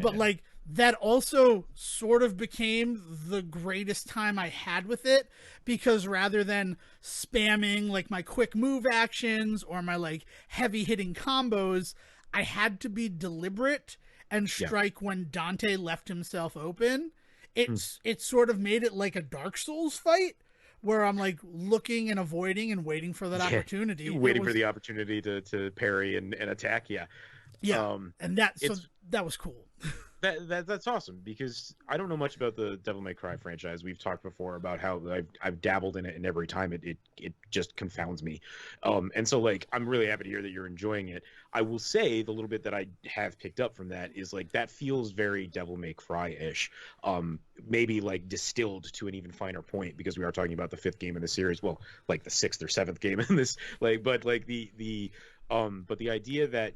But like that also sort of became the greatest time I had with it, because rather than spamming like my quick move actions or my like heavy hitting combos, I had to be deliberate and strike when Dante left himself open. It sort of made it like a Dark Souls fight where I'm like looking and avoiding and waiting for that opportunity. Waiting for the opportunity to parry and attack. Yeah. Yeah. And that was cool. That's awesome, because I don't know much about the Devil May Cry franchise. We've talked before about how I've dabbled in it, and every time it just confounds me. And so like I'm really happy to hear that you're enjoying it. I will say the little bit that I have picked up from that is like that feels very Devil May Cry-ish. Maybe like distilled to an even finer point, because we are talking about the fifth game in the series. Well, like the sixth or seventh game in this, like, but like but the idea that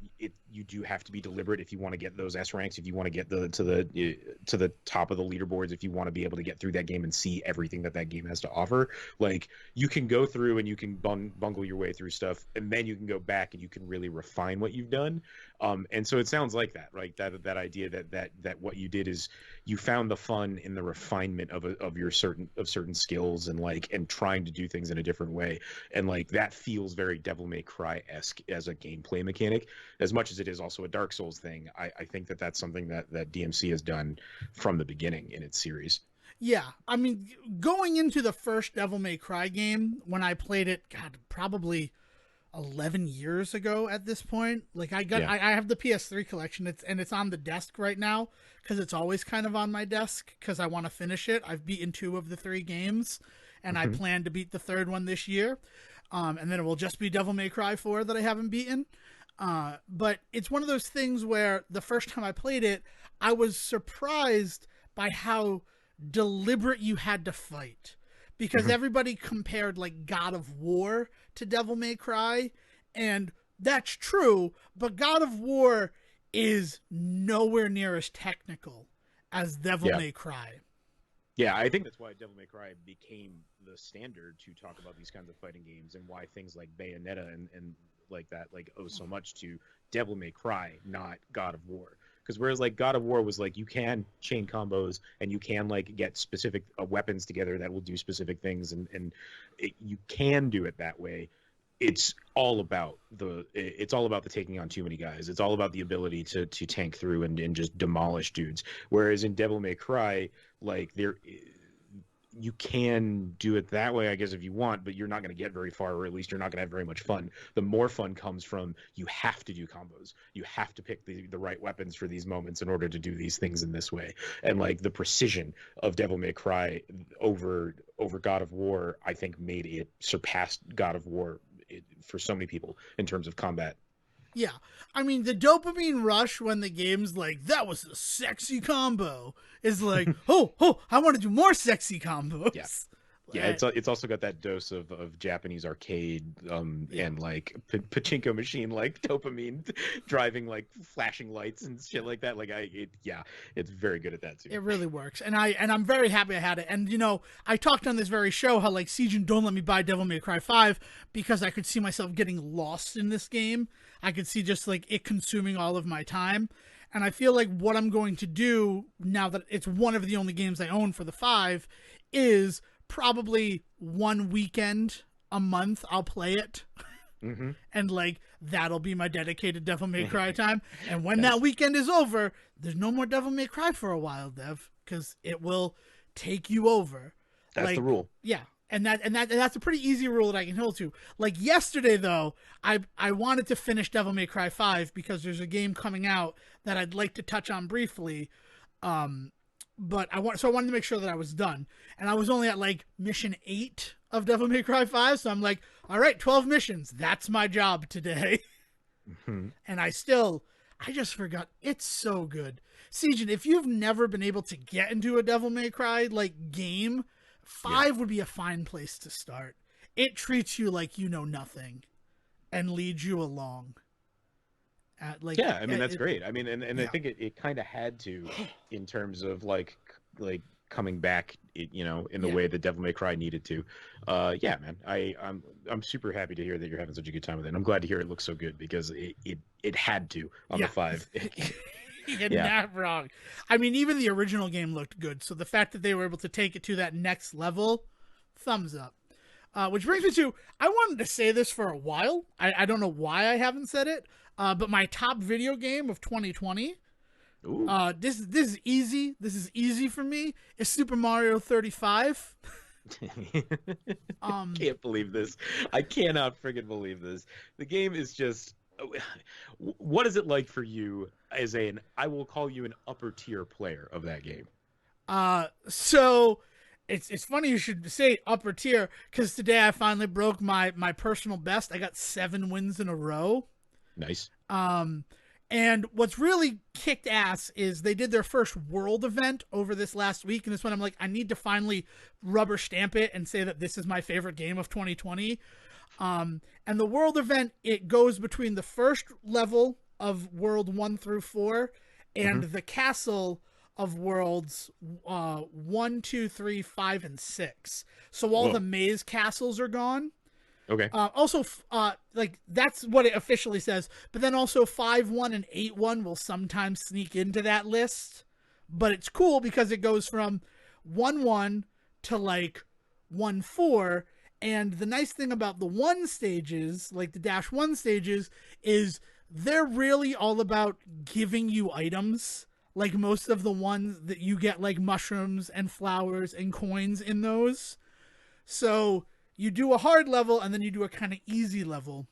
you do have to be deliberate if you want to get those S ranks, if you want to get to the top of the leaderboards, if you want to be able to get through that game and see everything that game has to offer. Like you can go through and you can bungle your way through stuff, and then you can go back and you can really refine what you've done. And so it sounds like that, right? That idea that what you did is you found the fun in the refinement of your certain skills, and trying to do things in a different way. And like that feels very Devil May Cry-esque as a gameplay mechanic, as much as it is also a Dark Souls thing. I think that's something that DMC has done from the beginning in its series. Yeah, I mean, going into the first Devil May Cry game, when I played it, God, probably 11 years ago at this point. Like I have the PS3 collection. It's on the desk right now, because it's always kind of on my desk because I want to finish it. I've beaten 2 of the 3 games, and I plan to beat the 3rd one this year. And then it will just be Devil May Cry 4 that I haven't beaten. But it's one of those things where the first time I played it, I was surprised by how deliberate you had to fight. Because everybody compared like God of War to Devil May Cry, and that's true, but God of War is nowhere near as technical as Devil May Cry. Yeah, I think that's why Devil May Cry became the standard to talk about these kinds of fighting games, and why things like Bayonetta and like that like owe so much to Devil May Cry, not God of War. Because whereas like God of War was like you can chain combos and you can like get specific weapons together that will do specific things, and you can do it that way. It's all about the taking on too many guys. It's all about the ability to tank through and just demolish dudes. Whereas in Devil May Cry, like you can do it that way, I guess, if you want, but you're not going to get very far, or at least you're not going to have very much fun. The more fun comes from you have to do combos. You have to pick the right weapons for these moments in order to do these things in this way. And like the precision of Devil May Cry over God of War, I think made it surpassed God of War for so many people in terms of combat. Yeah, I mean, the dopamine rush when the game's like, that was a sexy combo, is like, oh, I want to do more sexy combos. Yeah. Yeah, it's also got that dose of Japanese arcade and like pachinko machine like dopamine driving like flashing lights and shit like that. Like it's very good at that too. It really works, and I'm very happy I had it. And you know, I talked on this very show how like Sejohn don't let me buy Devil May Cry 5 because I could see myself getting lost in this game. I could see just like it consuming all of my time. And I feel like what I'm going to do now that it's one of the only games I own for the 5 is probably one weekend a month I'll play it. And like that'll be my dedicated Devil May Cry time. And when that weekend is over, there's no more Devil May Cry for a while, Dev, because it will take you over. That's like, the rule. Yeah. And that's a pretty easy rule that I can hold to. Like yesterday, though, I wanted to finish Devil May Cry 5 because there's a game coming out that I'd like to touch on briefly. But I wanted to make sure that I was done. And I was only at like mission 8 of Devil May Cry 5. So I'm like, all right, 12 missions. That's my job today. And I just forgot. It's so good. Sejohn, if you've never been able to get into a Devil May Cry like game, 5 would be a fine place to start. It treats you like you know nothing and leads you along. That's great. I mean, and I think it kind of had to, in terms of like coming back, in the way that Devil May Cry needed to. Man, I'm super happy to hear that you're having such a good time with it. And I'm glad to hear it looks so good because it had to on the 5. You're not wrong. I mean, even the original game looked good. So the fact that they were able to take it to that next level, thumbs up. Which brings me to, I wanted to say this for a while. I don't know why I haven't said it. But my top video game of 2020, this is easy. This is easy for me. It's Super Mario 35. Can't believe this. I cannot friggin' believe this. The game is just what is it like for you as I will call you an upper tier player of that game? So it's funny you should say upper tier because today I finally broke my personal best. I got 7 wins in a row. Nice. And what's really kicked ass is they did their first world event over this last week, and this one I'm like, I need to finally rubber stamp it and say that this is my favorite game of 2020. And the world event, it goes between the first level of world 1 through 4 and the castle of worlds 1, 2, 3, 5, and 6. So all Whoa. the maze castles are gone. Okay. Also, like that's what it officially says. But then also 5-1 and 8-1 will sometimes sneak into that list. But it's cool because it goes from 1-1 to like 1-4. And the nice thing about the 1 stages, like the -1 stages, is they're really all about giving you items. Like most of the ones that you get, like mushrooms and flowers and coins in those. So you do a hard level and then you do a kind of easy level.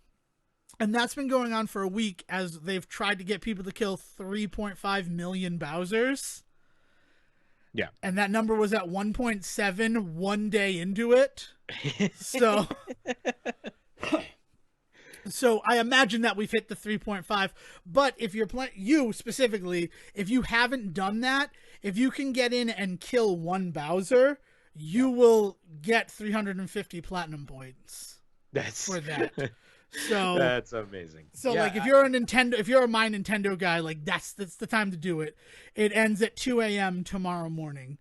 And that's been going on for a week as they've tried to get people to kill 3.5 million Bowsers. Yeah. And that number was at 1.7 one day into it. So so I imagine that we've hit the 3.5. But if you're playing, you specifically, if you haven't done that, if you can get in and kill 1 Bowser, you will get 350 platinum points. That's for that. So that's amazing. So yeah, like if you're a My Nintendo guy, like that's the time to do it. It ends at 2 a.m. tomorrow morning.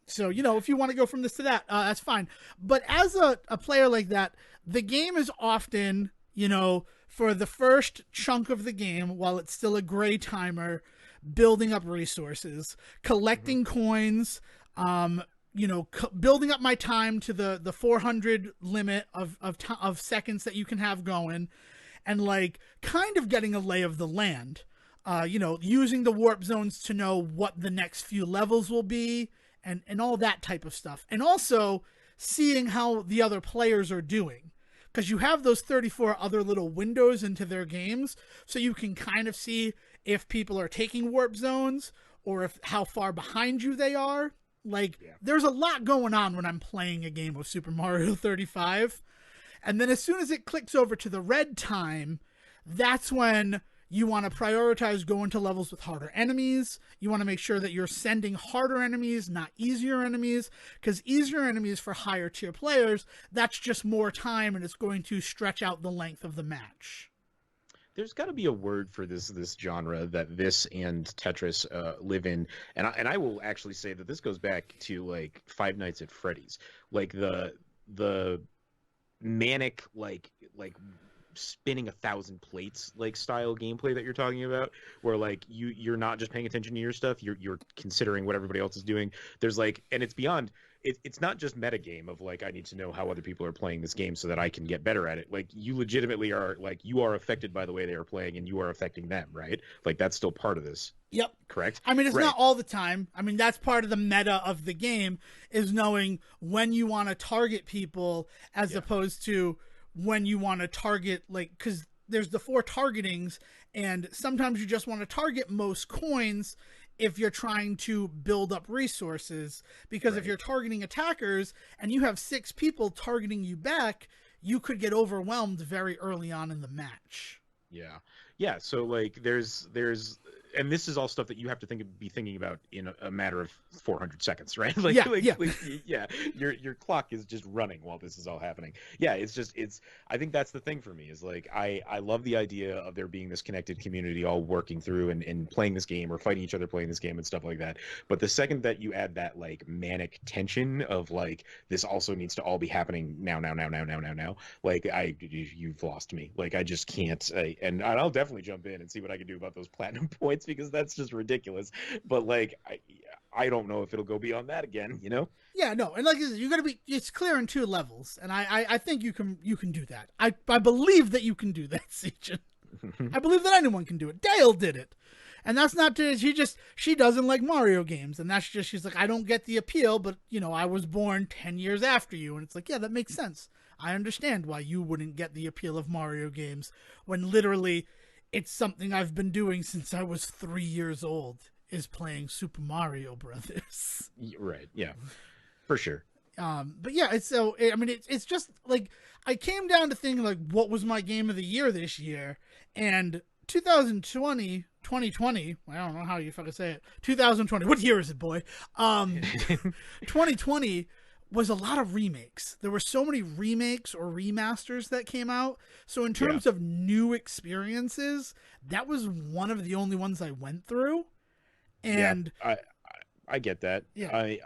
So if you want to go from this to that, that's fine. But as a player like that, the game is often, for the first chunk of the game, while it's still a gray timer, building up resources, collecting coins, building up my time to the 400 limit of seconds that you can have going, and like kind of getting a lay of the land. Using the warp zones to know what the next few levels will be, and all that type of stuff. And also seeing how the other players are doing. Because you have those 34 other little windows into their games, so you can kind of see if people are taking warp zones or how far behind you they are. Like, there's a lot going on when I'm playing a game of Super Mario 35. And then as soon as it clicks over to the red time, that's when you want to prioritize going to levels with harder enemies. You want to make sure that you're sending harder enemies, not easier enemies, because easier enemies for higher tier players, that's just more time and it's going to stretch out the length of the match. There's got to be a word for this genre that this and Tetris live in, and I will actually say that this goes back to like Five Nights at Freddy's, like the manic like spinning 1,000 plates like style gameplay that you're talking about, where like you're not just paying attention to your stuff, you're considering what everybody else is doing. There's like, and it's beyond. It's not just metagame of like I need to know how other people are playing this game so that I can get better at it. Like you legitimately are like you are affected by the way they are playing and you are affecting them, right? Like that's still part of this. Yep. Correct? I mean, it's right. not all the time. I mean, that's part of the meta of the game is knowing when you want to target people as opposed to when you want to target, like, because there's the 4 targetings, and sometimes you just want to target most coins if you're trying to build up resources, because if you're targeting attackers and you have 6 people targeting you back, you could get overwhelmed very early on in the match. Yeah, so like there's and this is all stuff that you have to be thinking about in a matter of 400 seconds, right? Like, your clock is just running while this is all happening. Yeah, it's I think that's the thing for me is like I love the idea of there being this connected community all working through and playing this game or fighting each other playing this game and stuff like that. But the second that you add that like manic tension of like this also needs to all be happening now, like you've lost me. Like I just can't. And I'll definitely jump in and see what I can do about those platinum points, because that's just ridiculous. But like I don't know if it'll go beyond that again, Yeah, no, and like you got to be. It's clear in 2 levels, and I think you can do that. I believe that you can do that, Sejohn. I believe that anyone can do it. Dale did it, and that's not to. She doesn't like Mario games, and that's just she's like I don't get the appeal, but I was born 10 years after you, and it's like yeah, that makes sense. I understand why you wouldn't get the appeal of Mario games when literally it's something I've been doing since I was 3 years old, is playing Super Mario Brothers. Right. Yeah. For sure. But yeah, it's just like I came down to thinking like what was my game of the year this year, and 2020, I don't know how you fucking say it. 2020. What year is it, boy? 2020 was a lot of remakes. There were so many remakes or remasters that came out. So in terms of new experiences, that was one of the only ones I went through. And I get that. Yeah.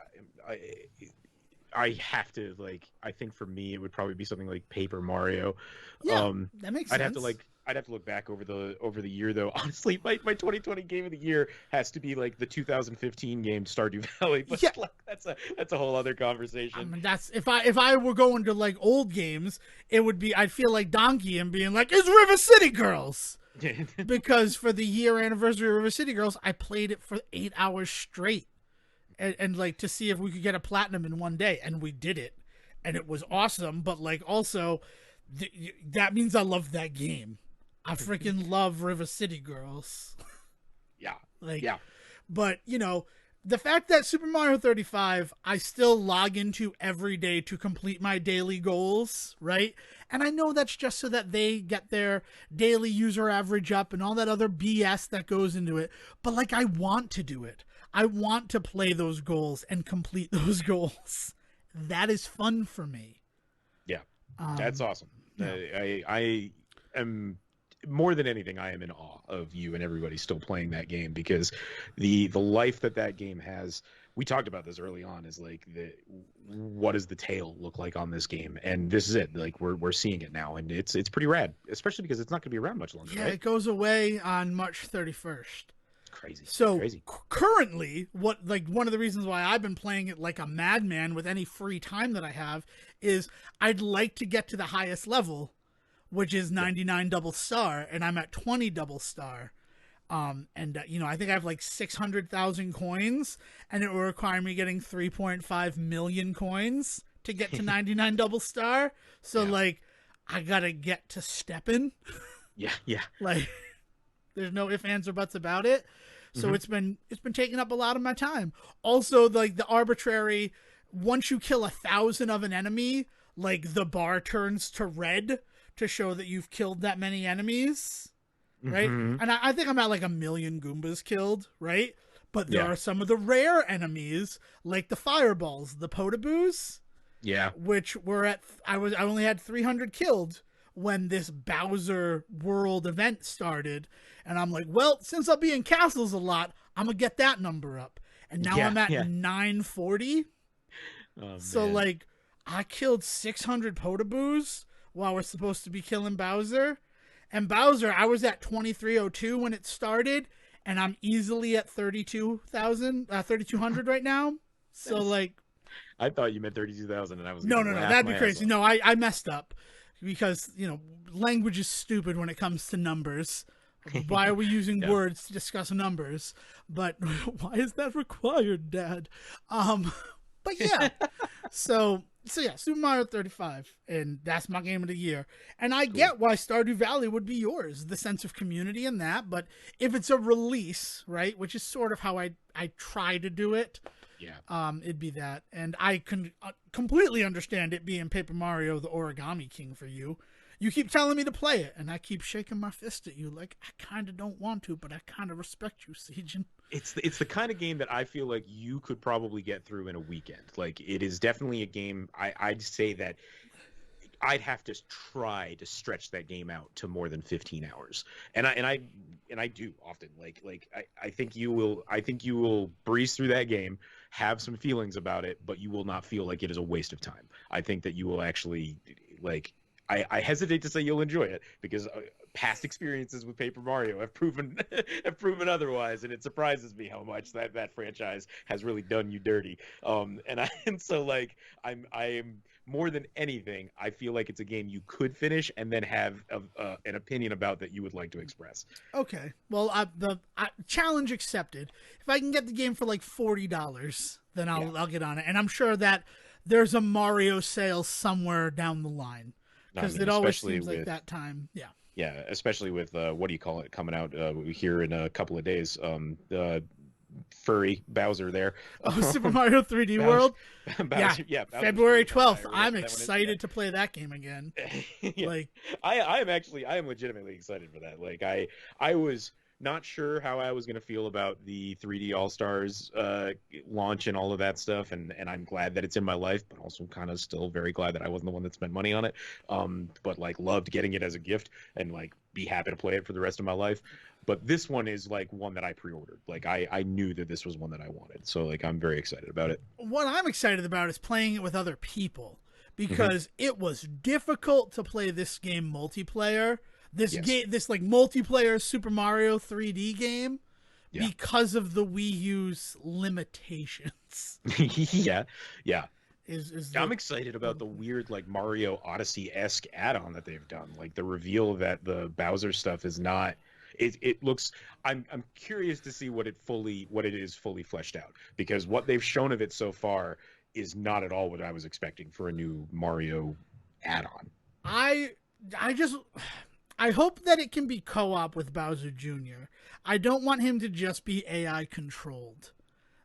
I have to, like, I think for me it would probably be something like Paper Mario. Yeah, that makes sense. I'd have to look back over the year though. Honestly, my 2020 game of the year has to be like the 2015 game Stardew Valley. But Yeah. like, that's a whole other conversation. I mean, that's if I were going to like old games, it would be I'd feel like Donkey and being like, "It's River City Girls." Because for the year anniversary of River City Girls, I played it for 8 hours straight. And like to see if we could get a platinum in one day, and we did it, and it was awesome. But like also, that means I love that game. I freaking love River City Girls. Yeah, like, yeah. But you know, the fact that Super Mario 35, I still log into every day to complete my daily goals, right? And I know that's just so that they get their daily user average up and all that other BS that goes into it. But like, I want to do it. I want to play those goals and complete those goals. That is fun for me. Yeah, that's awesome. Yeah. I am, more than anything, I am in awe of you and everybody still playing that game, because the life that game has. We talked about this early on. Is like what does the tail look like on this game? And this is it. Like we're seeing it now, and it's pretty rad, especially because it's not going to be around much longer. Yeah, right? It goes away on March 31st. Crazy. So crazy. Currently, one of the reasons why I've been playing it like a madman with any free time that I have is I'd like to get to the highest level, which is 99 double star, and I'm at 20 double star. I think I have like 600,000 coins, and it will require me getting 3.5 million coins to get to 99 double star. So like, I gotta get to stepping. Yeah. Like, there's no ifs, ands, or buts about it. So it's been taking up a lot of my time. Also, like the arbitrary, once you kill 1,000 of an enemy, like the bar turns to red to show that you've killed that many enemies, right? And I think I'm at like 1 million Goombas killed, right? But there are some of the rare enemies, like the fireballs, the potaboos, which were at I only had 300 killed when this Bowser World event started. And I'm like, well, since I'll be in castles a lot, I'm going to get that number up. And now I'm at 940. So, like, I killed 600 potaboos while we're supposed to be killing Bowser. And Bowser, I was at 2302 when it started, and I'm easily at 3,200 right now. So, like... I thought you meant 32,000, and I was No, that'd be crazy. No, I messed up. Because, language is stupid when it comes to numbers. Why are we using words to discuss numbers? But why is that required, Dad? But yeah. So yeah, Super Mario 35, and that's my game of the year. And I get why Stardew Valley would be yours, the sense of community and that. But if it's a release, right, which is sort of how I try to do it, it'd be that. And I can completely understand it being Paper Mario, the Origami King for you. You keep telling me to play it, and I keep shaking my fist at you like, I kind of don't want to, but I kind of respect you, Sejohn. It's the kind of game that I feel like you could probably get through in a weekend. Like, it is definitely a game, I'd say that I'd have to try to stretch that game out to more than 15 hours. And I do often. I think you will breeze through that game, have some feelings about it, but you will not feel like it is a waste of time. I think that you will actually, like, I hesitate to say you'll enjoy it, because past experiences with Paper Mario have proven otherwise, and it surprises me how much that franchise has really done you dirty. And so like I am more than anything, I feel like it's a game you could finish and then have an opinion about that you would like to express. Okay, well, the challenge accepted. If I can get the game for like $40, then I'll get on it, and I'm sure that there's a Mario sale somewhere down the line, I because mean, it always especially seems like with that time. Yeah. yeah, especially with what do you call it coming out here in a couple of days. Furry Bowser there. Oh, Super Mario 3D Bowser, World. Yeah, Bowser, yeah, Bowser's February Fury Hentai 12th. or I'm whatever that one is. Yeah. excited to play that game again. Yeah, Like, I am legitimately excited for that. Like I was not sure how I was gonna feel about the 3D All Stars launch and all of that stuff, and I'm glad that it's in my life, but also kind of still very glad that I wasn't the one that spent money on it. But like loved getting it as a gift and like be happy to play it for the rest of my life. But this one is like one that I pre-ordered. Like I knew that this was one that I wanted, so like I'm very excited about it. what I'm excited about is playing it with other people, Mm-hmm. because it was difficult to play this game multiplayer. This Yes. game, this like multiplayer Super Mario 3D game, Yeah. because of the Wii U's limitations. Yeah, yeah. Is I'm excited about the weird like Mario Odyssey-esque add-on that they've done. Like the reveal that the Bowser stuff is not. It looks. I'm curious to see what it is fully fleshed out, because what they've shown of it so far is not at all what I was expecting for a new Mario add-on. I just I hope that it can be co-op with Bowser Jr. I don't want him to just be AI controlled.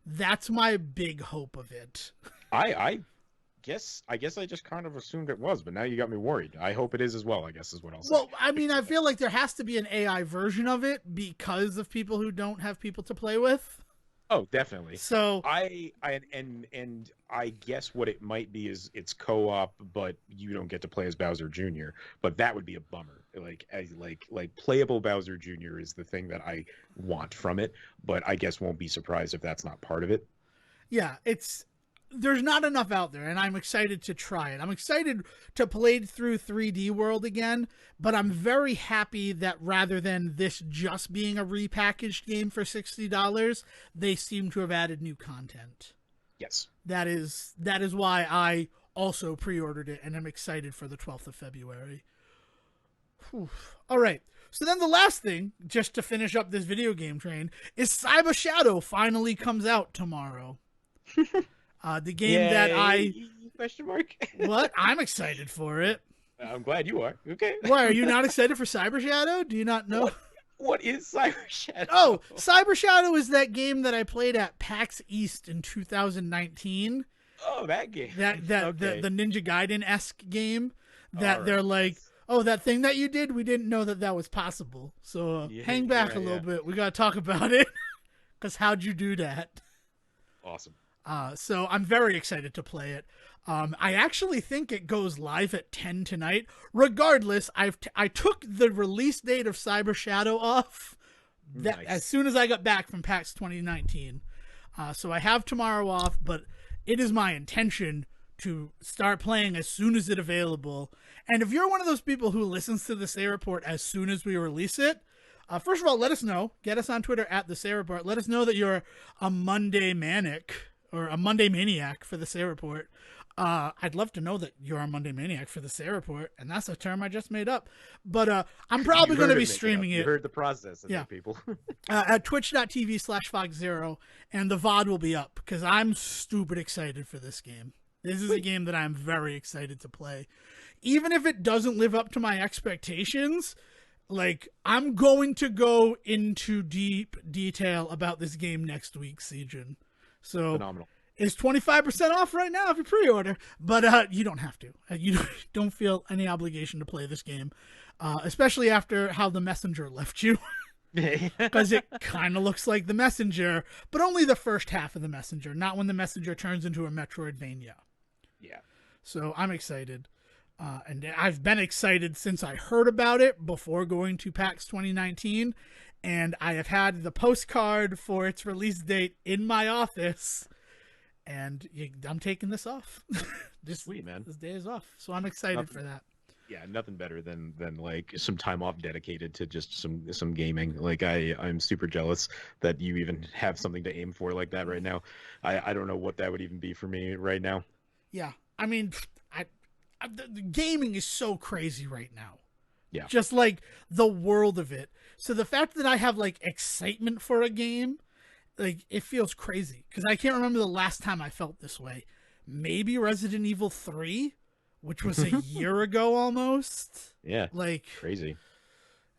That's my big hope of it. I guess I just kind of assumed it was, but now you got me worried. I hope it is as well, I guess is what I'll say. Well, I mean, I feel like there has to be an AI version of it because of people who don't have people to play with. Oh, definitely. So I and I guess what it might be is it's co-op, but you don't get to play as Bowser Jr. But that would be a bummer. Like playable Bowser Jr. is the thing that I want from it, but I guess won't be surprised if that's not part of it. yeah, there's not enough out there, and I'm excited to try it. I'm excited to play through 3D World again, but I'm very happy that rather than this just being a repackaged game for $60, they seem to have added new content. Yes. That is why I also pre-ordered it, and I'm excited for the 12th of February. Whew. All right. So then the last thing, just to finish up this video game train, is Cyber Shadow finally comes out tomorrow. The game that question mark. What? I'm excited for it. I'm glad you are. Okay. Why, are you not excited for Cyber Shadow? Do you not know? What is Cyber Shadow? Oh, Cyber Shadow is that game that I played at PAX East in 2019. Oh, that game. The Ninja Gaiden-esque game that All they're right, like, yes. oh, that thing that you did, we didn't know that was possible. So hang back a little bit. We got to talk about it. Because how'd you do that? Awesome. So I'm very excited to play it. I actually think it goes live at 10 tonight. Regardless, I took the release date of Cyber Shadow off Nice. as soon as I got back from PAX 2019. So I have tomorrow off, but it is my intention to start playing as soon as it's available. And if you're one of those people who listens to the Say Report as soon as we release it, first of all, let us know. Get us on Twitter at the Say Report. Let us know that you're a Monday Manic or a Monday Maniac for the Say Report. I'd love to know that you're a Monday Maniac for the Say Report, and that's a term I just made up. But I'm probably going to be streaming it. You heard the process, Yeah. people. At twitch.tv/Fox0, and the VOD will be up because I'm stupid excited for this game. This is a game that I'm very excited to play. Even if it doesn't live up to my expectations, like, I'm going to go into deep detail about this game next week, Sejohn. So Phenomenal. it's 25% off right now if you pre-order, but you don't have to. You don't feel any obligation to play this game, especially after how The Messenger left you. Because it kind of looks like The Messenger, but only the first half of The Messenger, not when The Messenger turns into a Metroidvania. Yeah. So I'm excited. And I've been excited since I heard about it before going to PAX 2019. And I have had the postcard for its release date in my office. And I'm taking this off. Sweet, man. This day is off. So I'm excited for that. Yeah, nothing better than like some time off dedicated to just some gaming. Like I'm super jealous that you even have something to aim for like that right now. I don't know what that would even be for me right now. Yeah. I mean, the gaming is so crazy right now. Yeah. Just like the world of it. So the fact that I have like excitement for a game, like, it feels crazy because I can't remember the last time I felt this way. maybe Resident Evil 3, which was a year ago almost. Yeah. Like, Crazy.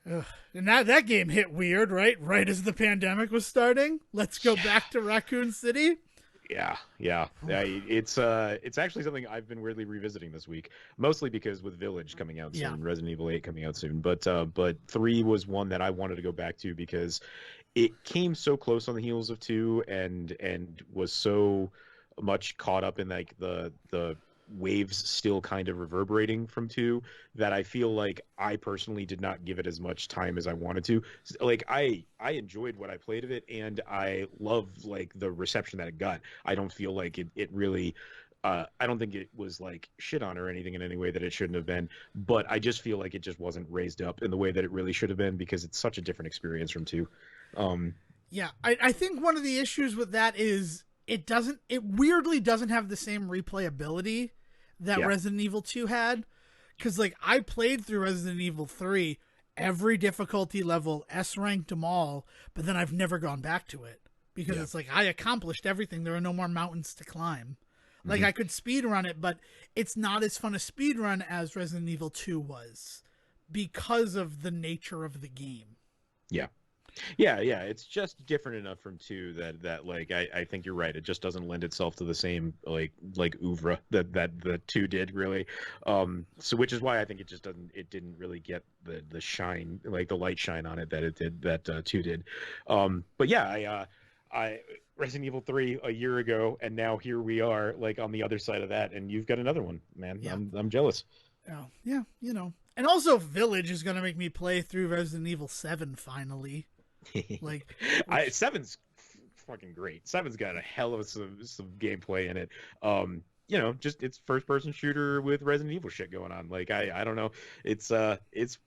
and that game hit weird, right? Right as the pandemic was starting. Let's go back to Raccoon City. Yeah. It's actually something I've been weirdly revisiting this week, mostly because with Village coming out soon, Resident Evil 8 coming out soon. But 3 was one that I wanted to go back to because it came so close on the heels of 2 and was so much caught up in like the waves still kind of reverberating from 2 that I feel like I personally did not give it as much time as I wanted to. Like I enjoyed what I played of it, and I loved like the reception that it got. I don't feel like it really I don't think it was like shit on or anything in any way that it shouldn't have been, but I just feel like it just wasn't raised up in the way that it really should have been because it's such a different experience from 2. Yeah, I think one of the issues with that is it weirdly doesn't have the same replayability that Resident Evil 2 had. Because, like, I played through Resident Evil 3, every difficulty level, S-ranked them all, but then I've never gone back to it. Because it's like, I accomplished everything. There are no more mountains to climb. Like, I could speedrun it, but it's not as fun a speedrun as Resident Evil 2 was. Because of the nature of the game. Yeah, it's just different enough from 2 that like I think you're right. It just doesn't lend itself to the same like oeuvre that the 2 did really. So which is why I think it didn't really get the shine, like the light shine on it that it did, that 2 did. But yeah, I Resident Evil 3 a year ago, and now here we are like on the other side of that, and you've got another one, man. Yeah. I'm jealous. Oh, yeah, you know. And also Village is going to make me play through Resident Evil 7 finally. Like, 7's fucking great. 7's got a hell of some gameplay in it. You know, just it's first person shooter with Resident Evil shit going on. Like I don't know, it's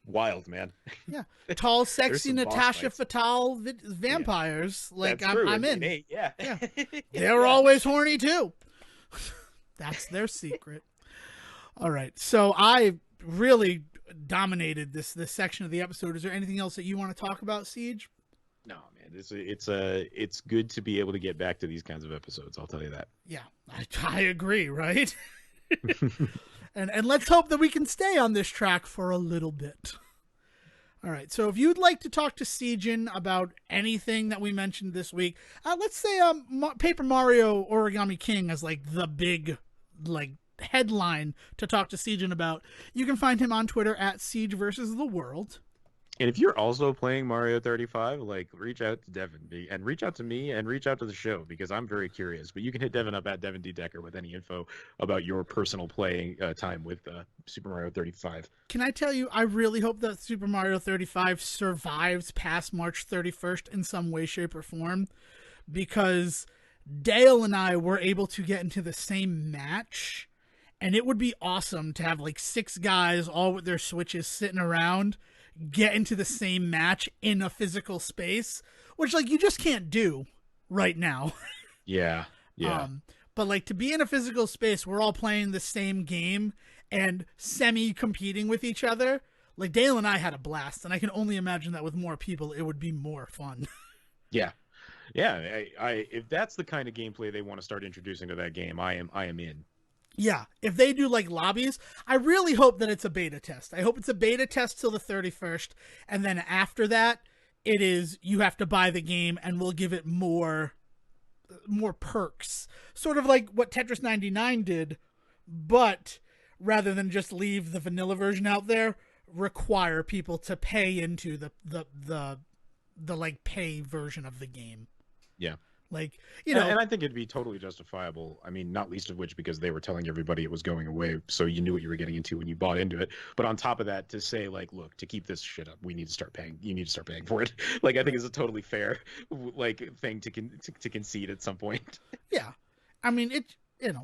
wild, man. Yeah, tall, sexy Natasha Fatale vampires. Yeah. Like I'm in. Yeah. They're always horny too. That's their secret. All right, so I really dominated this section of the episode. Is there anything else that you want to talk about, Siege? No, man. It's good to be able to get back to these kinds of episodes. I'll tell you that. Yeah, I agree. Right. and let's hope that we can stay on this track for a little bit. All right. So if you'd like to talk to Sejohn about anything that we mentioned this week, let's say Paper Mario Origami King as like the big like headline to talk to Sejohn about, you can find him on Twitter at Siege versus the World. And if you're also playing Mario 35, like reach out to Devon and reach out to me and reach out to the show because I'm very curious. But you can hit Devon up at Devon D. Decker with any info about your personal playing time with Super Mario 35. Can I tell you, I really hope that Super Mario 35 survives past March 31st in some way, shape, or form, because Dale and I were able to get into the same match, and it would be awesome to have like 6 guys all with their Switches sitting around, get into the same match in a physical space, which like you just can't do right now. Yeah. But like to be in a physical space, we're all playing the same game and semi-competing with each other. Like Dale and I had a blast, and I can only imagine that with more people, it would be more fun. Yeah. I if that's the kind of gameplay they want to start introducing to that game, I am in. Yeah, if they do like lobbies, I really hope that it's a beta test. I hope it's a beta test till the 31st, and then after that, it is you have to buy the game, and we'll give it more perks, sort of like what Tetris 99 did, but rather than just leave the vanilla version out there, require people to pay into the like pay version of the game. Yeah. Like, you know, and I think it'd be totally justifiable. I mean, not least of which because they were telling everybody it was going away, so you knew what you were getting into when you bought into it. But on top of that, to say like, look, to keep this shit up, we need to start paying. You need to start paying for it. Like, I think is a totally fair like thing to concede at some point. Yeah, I mean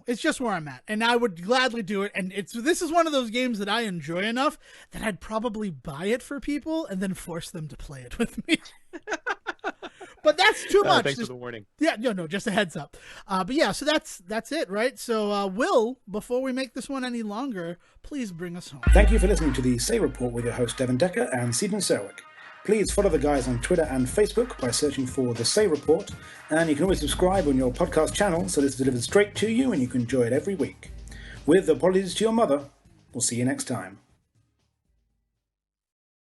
it's just where I'm at, and I would gladly do it. And this is one of those games that I enjoy enough that I'd probably buy it for people and then force them to play it with me. But that's too much. Thanks for the warning. Yeah, no, just a heads up. But yeah, so that's it, right? So, Will, before we make this one any longer, please bring us home. Thank you for listening to the Say Report with your host, Devon Decker and Sejohn Serwick. Please follow the guys on Twitter and Facebook by searching for The Say Report, and you can always subscribe on your podcast channel so it's delivered straight to you and you can enjoy it every week. With apologies to your mother, we'll see you next time.